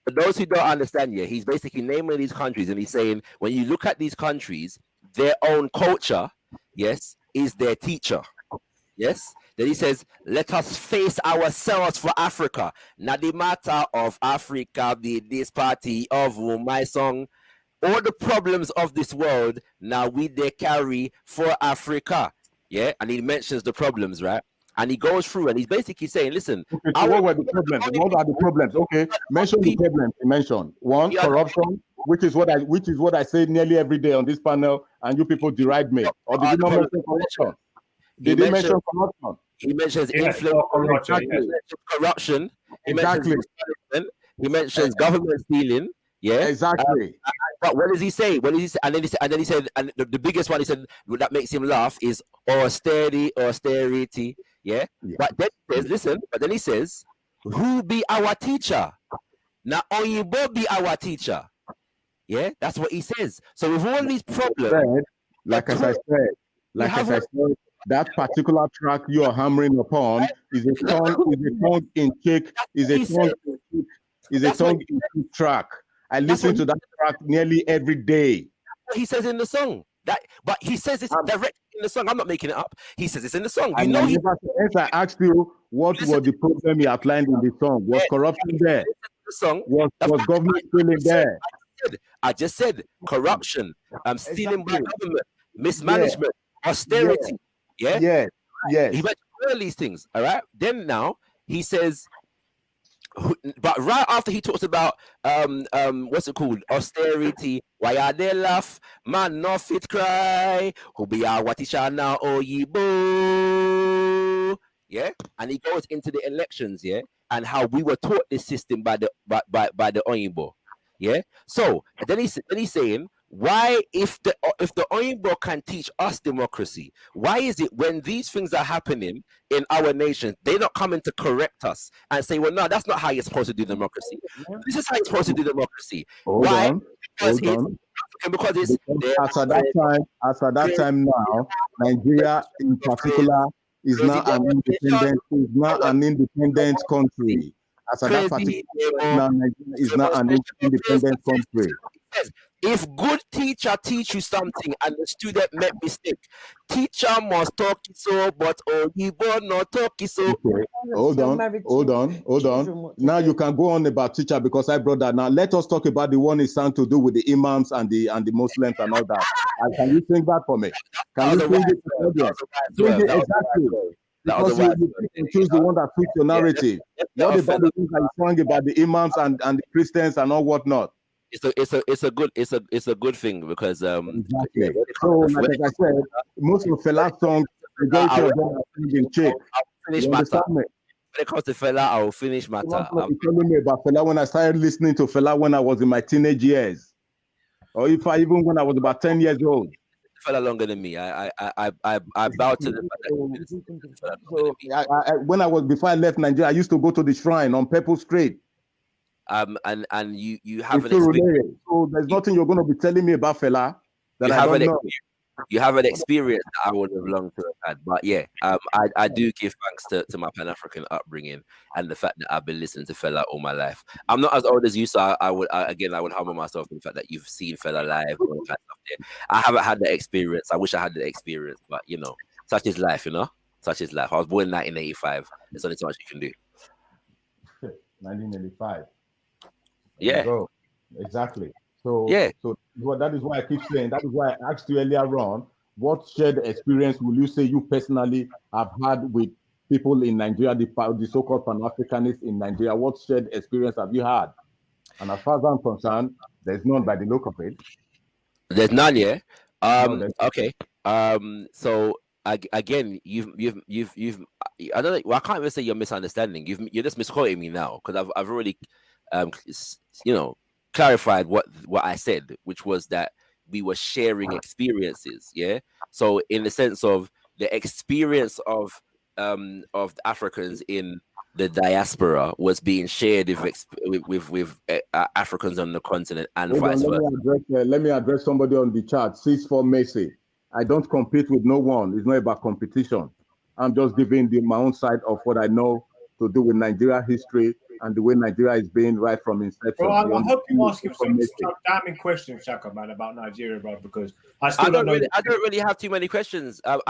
For those who don't understand, he's basically naming these countries and he's saying, when you look at these countries, their own culture, yes, is their teacher. Yes. Then he says, let us face ourselves for Africa. Not the matter of Africa, this party of my song. All the problems of this world, now we they carry for Africa. Yeah. And he mentions the problems, right? And he goes through and he's basically saying, listen. Okay, so what were the problems? What are the problems? Okay. Mention the problems he mentioned. One, corruption, which is what I say nearly every day on this panel, and you people deride me. Or did you not mention corruption? Did he mention corruption? He mentions influence, corruption. He mentions government stealing. Yeah, exactly. But what does he say? What does he say? And then he said, and the biggest one he said that makes him laugh is austerity. Yeah. But then he says, listen. But then he says, who be our teacher? Now Oyibo be our teacher. Yeah, that's what he says. So with all these problems, as I said, that particular track you are hammering upon is a tongue in cheek, is a tongue in cheek track. I listen to that track nearly every day. He says in the song but he says it's direct in the song. I'm not making it up. He says it's in the song. I asked you what was the problem he outlined in the song. Was corruption there? The song was government stealing there? I just said corruption, stealing by government, mismanagement, austerity. Yeah. He mentioned all these things. All right. Then now he says, but right after he talks about what's it called, austerity, why are they laugh, man no fit cry, who be our watisha now Oyibo, and he goes into the elections, and how we were taught this system by the Oyibo, So then he's saying, why, if the Oyibo can teach us democracy, why is it when these things are happening in our nation, they're not coming to correct us and say, well, no, that's not how you're supposed to do democracy. This is how you're supposed to do democracy. Why? Because it's as at that time now, Nigeria in particular is now an independent country. As at that particular now, Nigeria is now an independent country. If good teacher teach you something and the student make mistake, teacher must talk it so, but Oyibo not talk it so. Okay. Hold on. Now you can go on about teacher because I brought that. Now let us talk about the one is sound to do with the imams and the Muslims and all that. And can you sing that for me? Can you sing it? Exactly. Because you choose the one that fits your narrative. What about the things that you sung about the imams and the Christians and all whatnot? It's a good thing because exactly. So like I said, most of Fela's songs, majority of them are singing check. Finish matter. When it comes to Fela, I will finish matter. You're telling me about Fela when I started listening to Fela when I was in my teenage years, or even when I was about 10 years old. Fela longer than me. I bow to the before I left Nigeria, I used to go to the shrine on Purple Street. And you have an experience. So there's nothing you're going to be telling me about Fela that I don't know. You have an experience that I would have longed to have had. But I do give thanks to my Pan-African upbringing and the fact that I've been listening to Fela all my life. I'm not as old as you, so I would humble myself in the fact that you've seen Fela live. All that stuff there. I haven't had the experience. I wish I had the experience, but such is life, Such is life. I was born in 1985. There's only so much you can do. 1985. Yeah. Exactly. So that is why I keep saying, that is why I asked you earlier on, what shared experience will you say you personally have had with people in Nigeria, the so-called Pan-Afrikanists in Nigeria? What shared experience have you had? And as far as I'm concerned, there's none by the look of it. There's none, yeah. Okay. So again, you've I don't know. Well, I can't even say you're misunderstanding. You're just misquoting me now because I've already, clarified what I said, which was that we were sharing experiences. Yeah. So in the sense of the experience of Africans in the diaspora was being shared with Africans on the continent and vice versa. Let me address somebody on the chat. 6-4 Messi. I don't compete with no one. It's not about competition. I'm just giving my own side of what I know to do with Nigeria history and the way Nigeria is being right from inception. Bro, I hope you ask him some damning questions, Shaka, man, about Nigeria, bro, because I don't really have too many questions. No.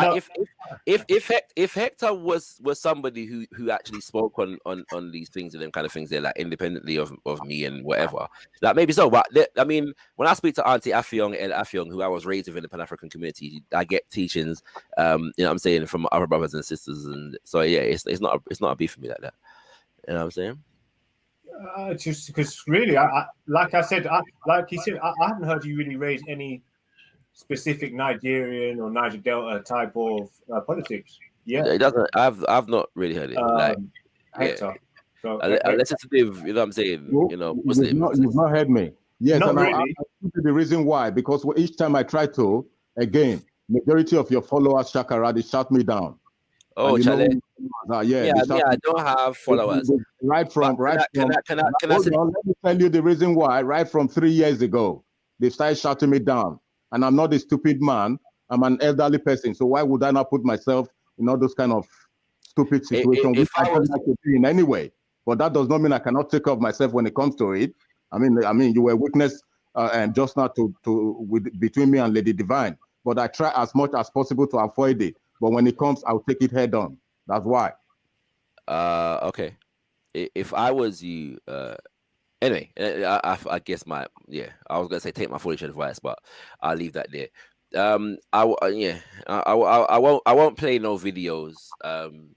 If Hector was somebody who actually spoke on these things and them kind of things, there, like independently of me and whatever, like maybe so. But I mean, when I speak to Auntie Affiong El Affiong, who I was raised with in the Pan-African community, I get teachings, you know what I'm saying, from other brothers and sisters, and so yeah, it's not a beef for me like that. You know what I'm saying? Just because really, like I said, like he said, I haven't heard you really raise any specific Nigerian or Niger Delta type of politics. Yeah, it doesn't. I've not really heard it. Hector. So, unless it's you know what I'm saying. You know, you've not heard me. Yes, not and really. I'll the reason why, because each time I try to, again, majority of your followers, Shakara, they shut me down. Oh, Charlie. Yeah, I don't have followers. Can I let me tell you the reason why. Right from 3 years ago, they started shutting me down, and I'm not a stupid man. I'm an elderly person, so why would I not put myself in all those kind of stupid situations which I don't like to be in anyway? But that does not mean I cannot take care of myself when it comes to it. I mean, you were witness and just now between me and Lady Divine, but I try as much as possible to avoid it. But when it comes, I'll take it head on. That's why. Okay. If I was you, anyway, I guess I was gonna say take my foolish advice, but I'll leave that there. I won't play no videos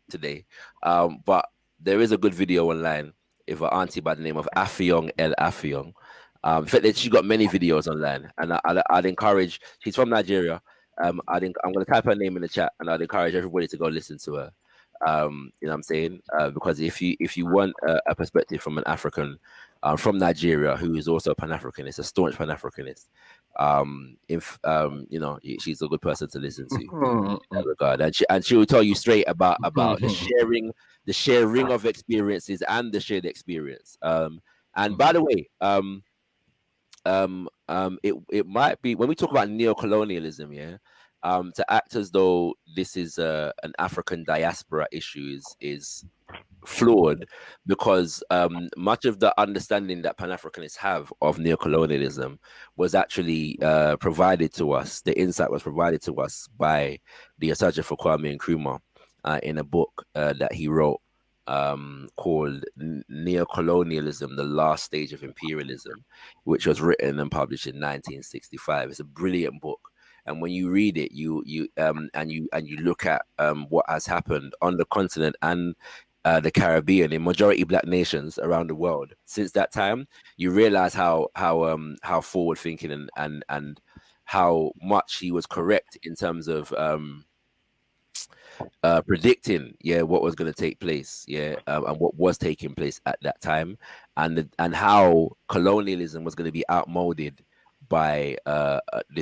today. But there is a good video online of an auntie by the name of Affiong El Affiong. In fact, she got many videos online, and I'd encourage. She's from Nigeria. I'm going to type her name in the chat, and I'd encourage everybody to go listen to her. You know what I'm saying? Because if you want a perspective from an African from Nigeria who is also a Pan-Africanist, a staunch Pan-Africanist, she's a good person to listen to in that regard, and she will tell you straight about the sharing of experiences and the shared experience. And by the way, it might be when we talk about neocolonialism, to act as though this is an African diaspora issue is flawed, because much of the understanding that Pan-Africanists have of neocolonialism was actually provided to us. The insight was provided to us by the Asaja for Kwame Nkrumah in a book that he wrote called Neocolonialism, the Last Stage of Imperialism, which was written and published in 1965. It's a brilliant book, and when you read it, you look at what has happened on the continent and the Caribbean in majority Black nations around the world since that time, you realize how forward thinking and how much he was correct in terms of predicting what was going to take place and what was taking place at that time, and how colonialism was going to be outmoded by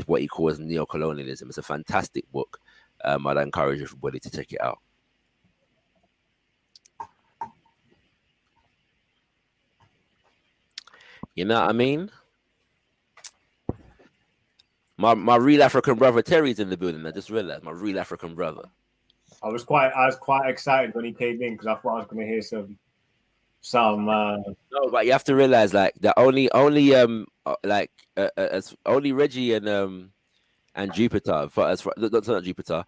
what he calls neocolonialism. It's a fantastic book. I'd encourage everybody to check it out. You know what I mean? My real African brother Terry's in the building. I just realized, my real African brother. I was quite excited when he came in because I thought I was going to hear some. No, but you have to realize, like, that only Reggie and Jupiter, not Jupiter,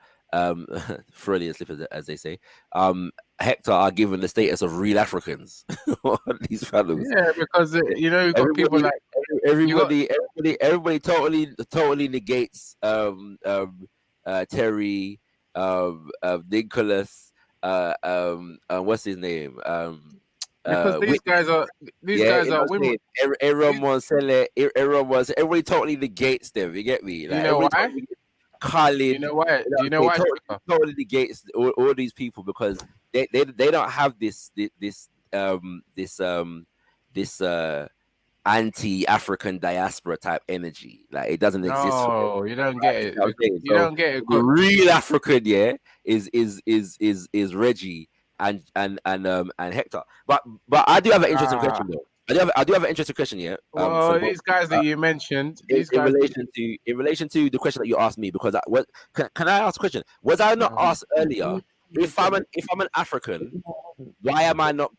Freudian slip as they say, Hector are given the status of real Africans on these fellows. Yeah, because you got people like everybody totally negates Terry, Nicholas, what's his name? Because these guys are women. Everyone wants to sell it. Everybody totally negates them. You get me? Like, you know why? Khalid, you know why? You know why? Totally negates all these people because they don't have this anti-African diaspora type energy. Like it doesn't exist. No, you don't get it. You don't get it. The real African, is Reggie and Hector. But I do have an interesting question though. I do have an interesting question here. Well, these guys that you mentioned, in relation to the question that you asked me, because can I ask a question? Was I not asked earlier if I'm an African, why am I not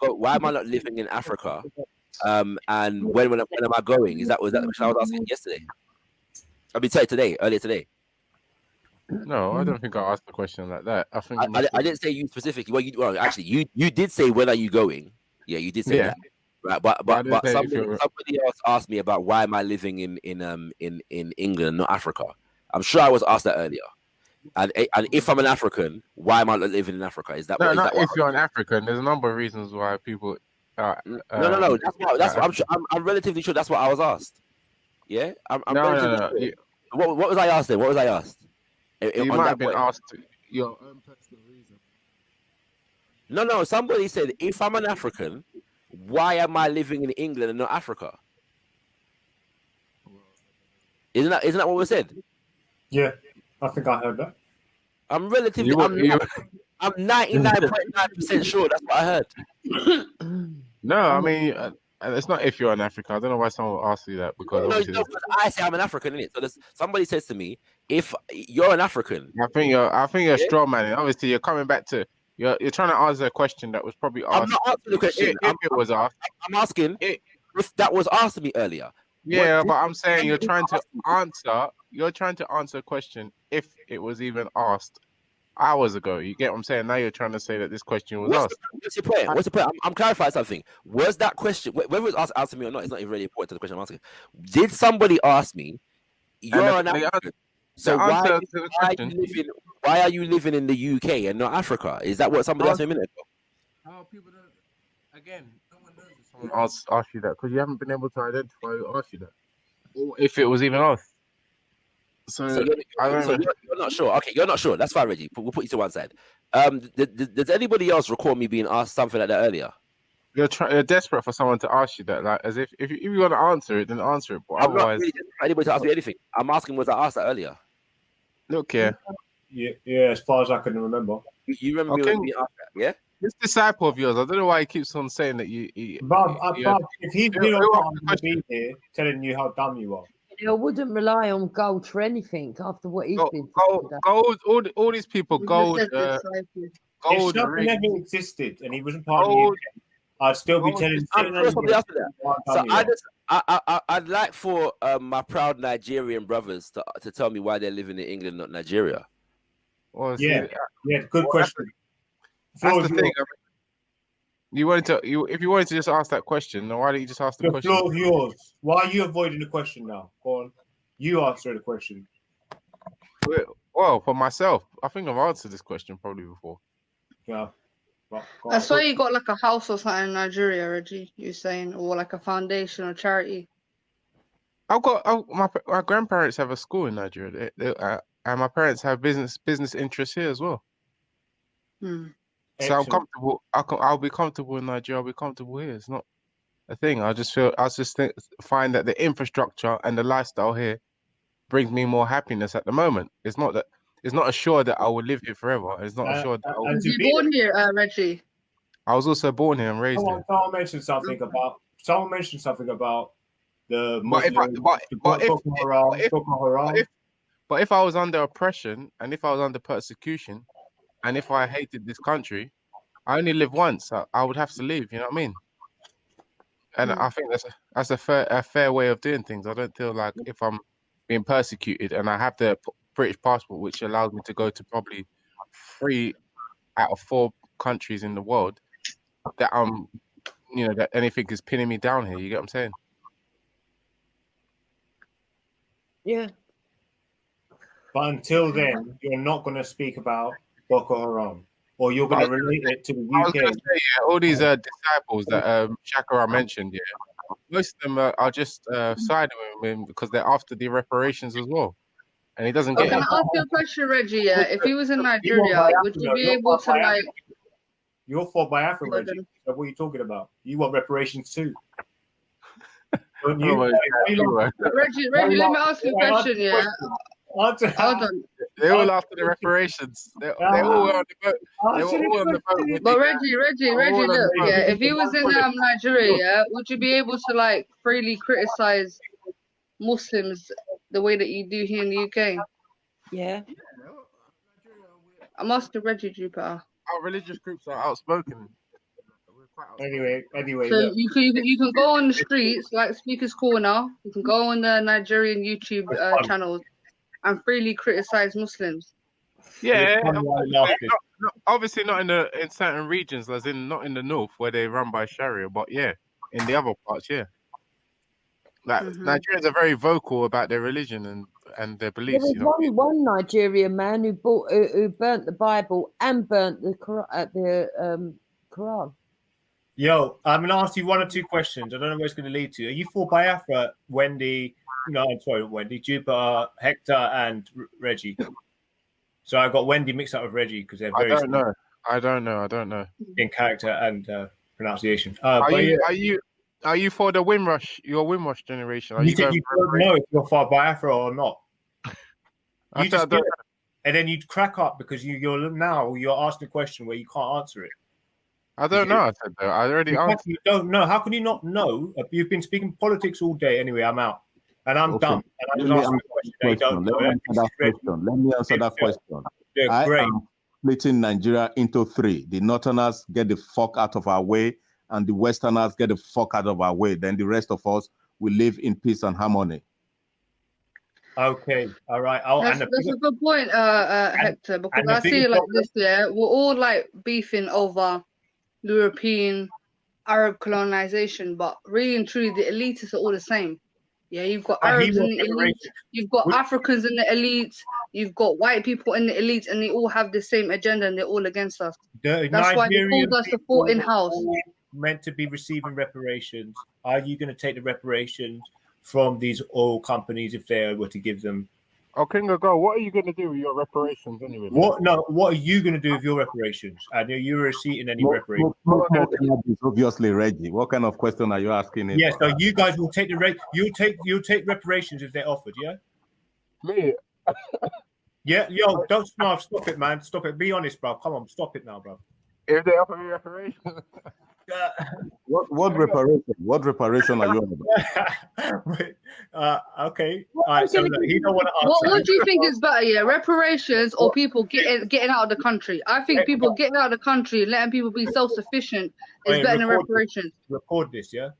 living in Africa? And when am I going? Was that the question I was asking yesterday? I mean, earlier today. No, I don't think I asked the question like that. I think I didn't say you specifically. Well, actually, you did say when are you going? Yeah, you did say that. Right, but somebody else asked me about why am I living in England, not Africa. I'm sure I was asked that earlier. And if I'm an African, why am I not living in Africa? Is that if you're an African? There's a number of reasons why people. No. That's what I'm relatively sure. That's what I was asked. Yeah, I'm relatively sure. What was I asked then? What was I asked? You might have been asked your own personal reason. No. Somebody said if I'm an African, why am I living in England and not Africa? Isn't that what we said? Yeah, I think I heard that. I'm relatively. I'm 99.9% sure that's what I heard. No, I mean it's not if you're an African. I don't know why someone would ask you that because I say I'm an African, innit? So somebody says to me, if you're an African, I think you're a straw man. Obviously, you're coming back to you're trying to answer a question that was probably asked. I'm not answering the question. If it was asked, I'm asking if that was asked to me earlier. Yeah, but I'm saying you're trying to answer a question if it was even asked hours ago. You get what I'm saying? Now you're trying to say that this question was asked. What's your point? I'm clarifying something. Was that question, whether it was asked to me or not, it's not even really important to the question I'm asking. Did somebody ask me, you're an African, so why are you living in the UK and not Africa? Is that what somebody asked me a minute ago? Oh, people don't. Again, no one knows if someone asked you that because you haven't been able to identify who asked you that, or if it was even asked. So you're not sure. Okay, you're not sure. That's fine, Reggie. We'll put you to one side. Does anybody else recall me being asked something like that earlier? You're desperate for someone to ask you that, like as if you want to answer it, then answer it. But I'm not really desperate for anybody to ask me anything. I'm asking, was I asked that earlier? Look here. Yeah. As far as I can remember. You remember me being asked that? Yeah. This disciple of yours, I don't know why he keeps on saying that Bob, if he's been on here telling you how dumb you are. I wouldn't rely on gold for anything after what he's been gold. All these people, gold. If something never existed and he wasn't part of the UK, I'd still be telling. I'm sure somebody else did that. So I'd like for my proud Nigerian brothers to tell me why they're living in England, not Nigeria. Well, yeah, good question. That's the thing. If you wanted to just ask that question, then why don't you just ask the question? The floor is yours. Why are you avoiding the question now? Go on. You answer the question. Well, for myself, I think I've answered this question probably before. Yeah. I saw you got like a house or something in Nigeria, Reggie. You're saying, or like a foundation or charity. My grandparents have a school in Nigeria, and my parents have business interests here as well. So I'm comfortable. I'll be comfortable in Nigeria. I'll be comfortable here. It's not a thing. I just find that the infrastructure and the lifestyle here brings me more happiness at the moment. It's not assured that I will live here forever. It's not assured that I will. You born here, Reggie? I was also born here and raised here. Someone mentioned something about the Muslim. But if I was under oppression and if I was under persecution, and if I hated this country, I only live once. I would have to leave. You know what I mean? And I think that's a fair way of doing things. I don't feel like if I'm being persecuted and I have the British passport, which allows me to go to probably 3 out of 4 countries in the world, that that anything is pinning me down here. You get what I'm saying? Yeah. But until then, you're not going to speak about Boko Haram. or you're going to relate it to the UK? I was going to say, all these disciples that Shakara mentioned, most of them are just siding with him because they're after the reparations as well, and he doesn't get it. Can I ask you a question, Reggie? Yeah, if he was in Nigeria, would you be able to like? You're for Biafra, Reggie. So what are you talking about? You want reparations too? Don't you? Reggie, let me ask you a question. Yeah. Hold on. They all after the reparations. They all were on the boat. They were all on the boat with but Reggie, look, if he was in Nigeria, would you be able to like freely criticize Muslims the way that you do here in the UK? Yeah. I'm asking Reggie Jupiter. Our religious groups are outspoken. Anyway. So you can go on the streets like Speaker's Corner. You can go on the Nigerian YouTube channels and freely criticize Muslims. Yeah, obviously not in certain regions, as in not in the north where they run by Sharia, but yeah, in the other parts, yeah. Like Nigerians are very vocal about their religion and their beliefs. There was one Nigerian man who burnt the Bible and burnt the Quran. Yo, I'm going to ask you one or two questions. I don't know where it's going to lead to. Are you for Biafra, Wendy? No, I'm sorry, Wendy, Jupiter, Hector, and Reggie. So I got Wendy mixed up with Reggie because they're very. I don't know. In character and pronunciation. Are you for the Windrush? Your Windrush generation? You don't know if you're for Biafra or not. You just do it, and then you crack up because you're asking a question where you can't answer it. I don't know. I said that. I already answered. You don't know. How can you not know? You've been speaking politics all day. Anyway, I'm out. And I'm done. And I just asked a question. Let me answer that question. Yeah, great. am splitting Nigeria into three. The Northerners get the fuck out of our way, and the Westerners get the fuck out of our way. Then the rest of us will live in peace and harmony. Okay, all right. That's a good point, Hector, because I see it like this, yeah. We're all like beefing over European, Arab colonization, but really and truly, the elites are all the same. Yeah, you've got Arabs in the elite, you've got Africans in the elite, you've got white people in the elite, and they all have the same agenda, and they're all against us. That's why they called us the 14 house. Meant to be receiving reparations. Are you going to take the reparations from these oil companies if they were to give them? Okay, go. What are you going to do with your reparations anyway? What are you going to do with your reparations? And are you receiving any reparations? Obviously, Reggie. What kind of question are you asking? Yes, so you guys will take you'll take reparations if they're offered, yeah? Me? Yeah, yo, don't stop it, man. Stop it. Be honest, bro. Come on, stop it now, bro. If they offer me reparations. What reparation? What reparation are you on? Okay. All right. So he don't want to answer. What do you think is better? Yeah, reparations or people getting out of the country? I think people getting out of the country and letting people be self-sufficient is better than reparations. Record this, yeah.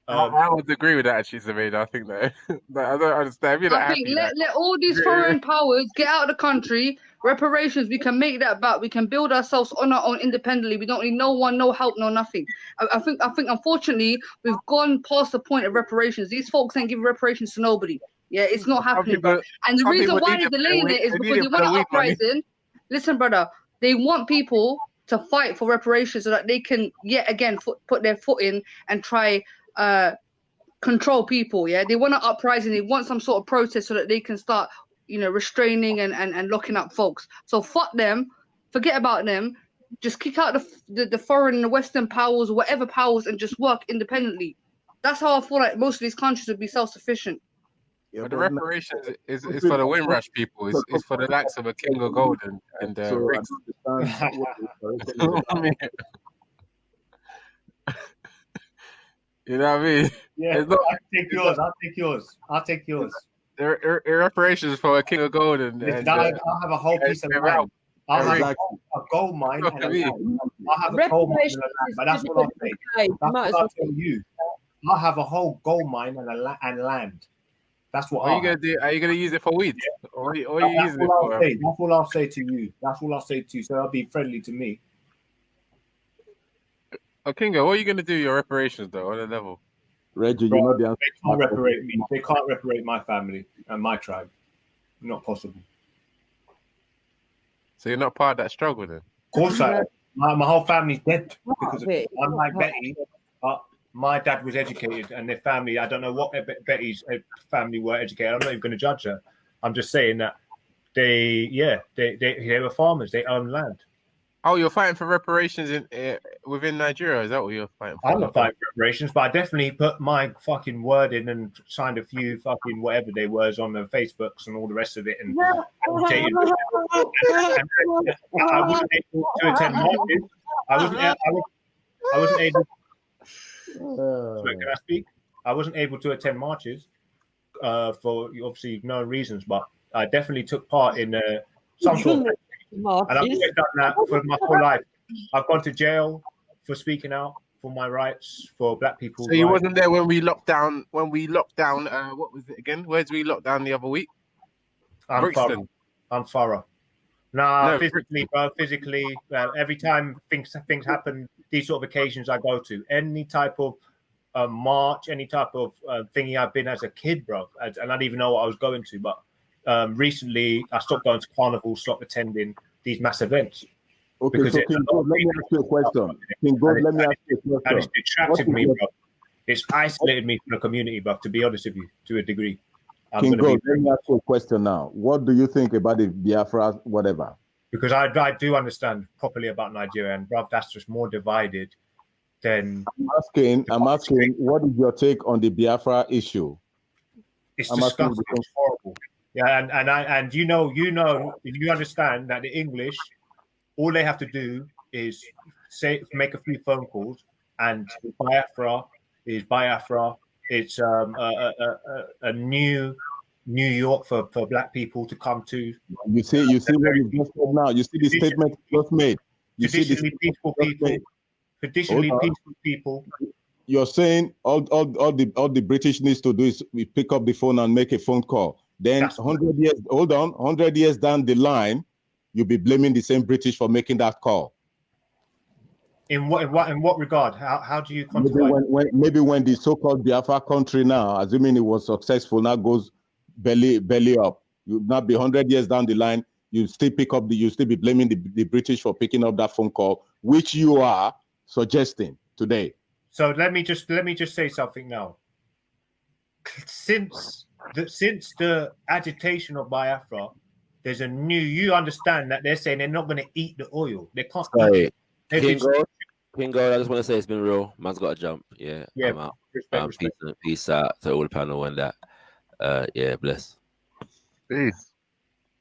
I would agree with that, actually, Zameen. I think that. I don't understand. I think let all these foreign powers get out of the country. Reparations, we can make that back. We can build ourselves on our own independently. We don't need no one, no help, no nothing. I think unfortunately we've gone past the point of reparations. These folks ain't giving reparations to nobody. Yeah, it's not happening, bro. And the reason why they're delaying it is because they want an uprising. Listen, brother, they want people to fight for reparations so that they can yet again put their foot in and try control people. Yeah, they want an uprising. They want some sort of protest so that they can start restraining and locking up folks. So fuck them, forget about them, just kick out the foreign and the Western powers, whatever powers, and just work independently. That's how I feel like most of these countries would be self-sufficient. But the reparations is for the Windrush people. It's for the likes of a King of Gold and Riggs. You know what I mean? Yeah, I'll take yours. Reparations for a King of Gold and I'll have a whole piece of land. I'll have a gold mine and a land. I'll have a gold mine and a land, but that's what I'll say. That's what I'll tell you. I'll have a whole gold mine and land. That's what. What are you gonna do? Are you gonna use it for weed? Or are you using it for? That's all I'll say to you. That's all I'll say to you. So I'll be friendly to me. Kingo, what are you gonna do your reparations though on a level? Reggie, you know the answer. They can't reparate me. They can't reparate my family and my tribe. Not possible. So you're not part of that struggle then? Of course, my whole family's dead because of it. I'm like Betty, but my dad was educated, and their family. I don't know what Betty's family were educated. I'm not even going to judge her. I'm just saying that they were farmers. They owned land. Oh, you're fighting for reparations within Nigeria? Is that what you're fighting for? I'm not fighting for reparations, but I definitely put my fucking word in and signed a few fucking whatever they was on the Facebooks and all the rest of it. And I wasn't able to attend marches. I wasn't able. Sorry, can I speak? I wasn't able to attend marches for obviously no reasons, but I definitely took part in some sort of. And I've always done that for my whole life. I've gone to jail for speaking out for my rights, for black people. So you wasn't there when we locked down. What was it again? Where's we locked down the other week? I'm thorough. No, physically, bro. Physically, every time things happen, these sort of occasions I go to, any type of march, any type of thingy I've been as a kid, bro. And I didn't even know what I was going to, but. Recently, I stopped going to carnivals, stopped attending these mass events. Okay, so King God, let me ask you a question. King God, let me ask you a question. And it's detracted me, bro. It's isolated me from the community, bro, to be honest with you, to a degree. King God, let me ask you a question now. What do you think about the Biafra, whatever? Because I do understand properly about Nigeria, and bro, that's just more divided than... I'm asking, what is your take on the Biafra issue? It's disgusting. It's horrible. Yeah, and you understand that the English, all they have to do is make a few phone calls, and Biafra is Biafra. It's a new New York for black people to come to. You see what you just said now. You see the statement you just made. Traditionally peaceful people. Traditionally peaceful people. You're saying all the British needs to do is pick up the phone and make a phone call. Then 100 years down the line, you'll be blaming the same British for making that call. In what regard? How do you quantify? Maybe when the so-called Biafra country now, assuming it was successful, now goes belly up. You'll not be 100 years down the line. You still be blaming the British for picking up that phone call, which you are suggesting today. So let me just say something now. Since the agitation of Biafra, there's a new. You understand that they're saying they're not going to eat the oil. They can't. Eat it. Kingo, I just want to say it's been real. Man's got to jump. Yeah, I'm out. Respect. Peace out to all the panel and that. Yeah, bless. Peace.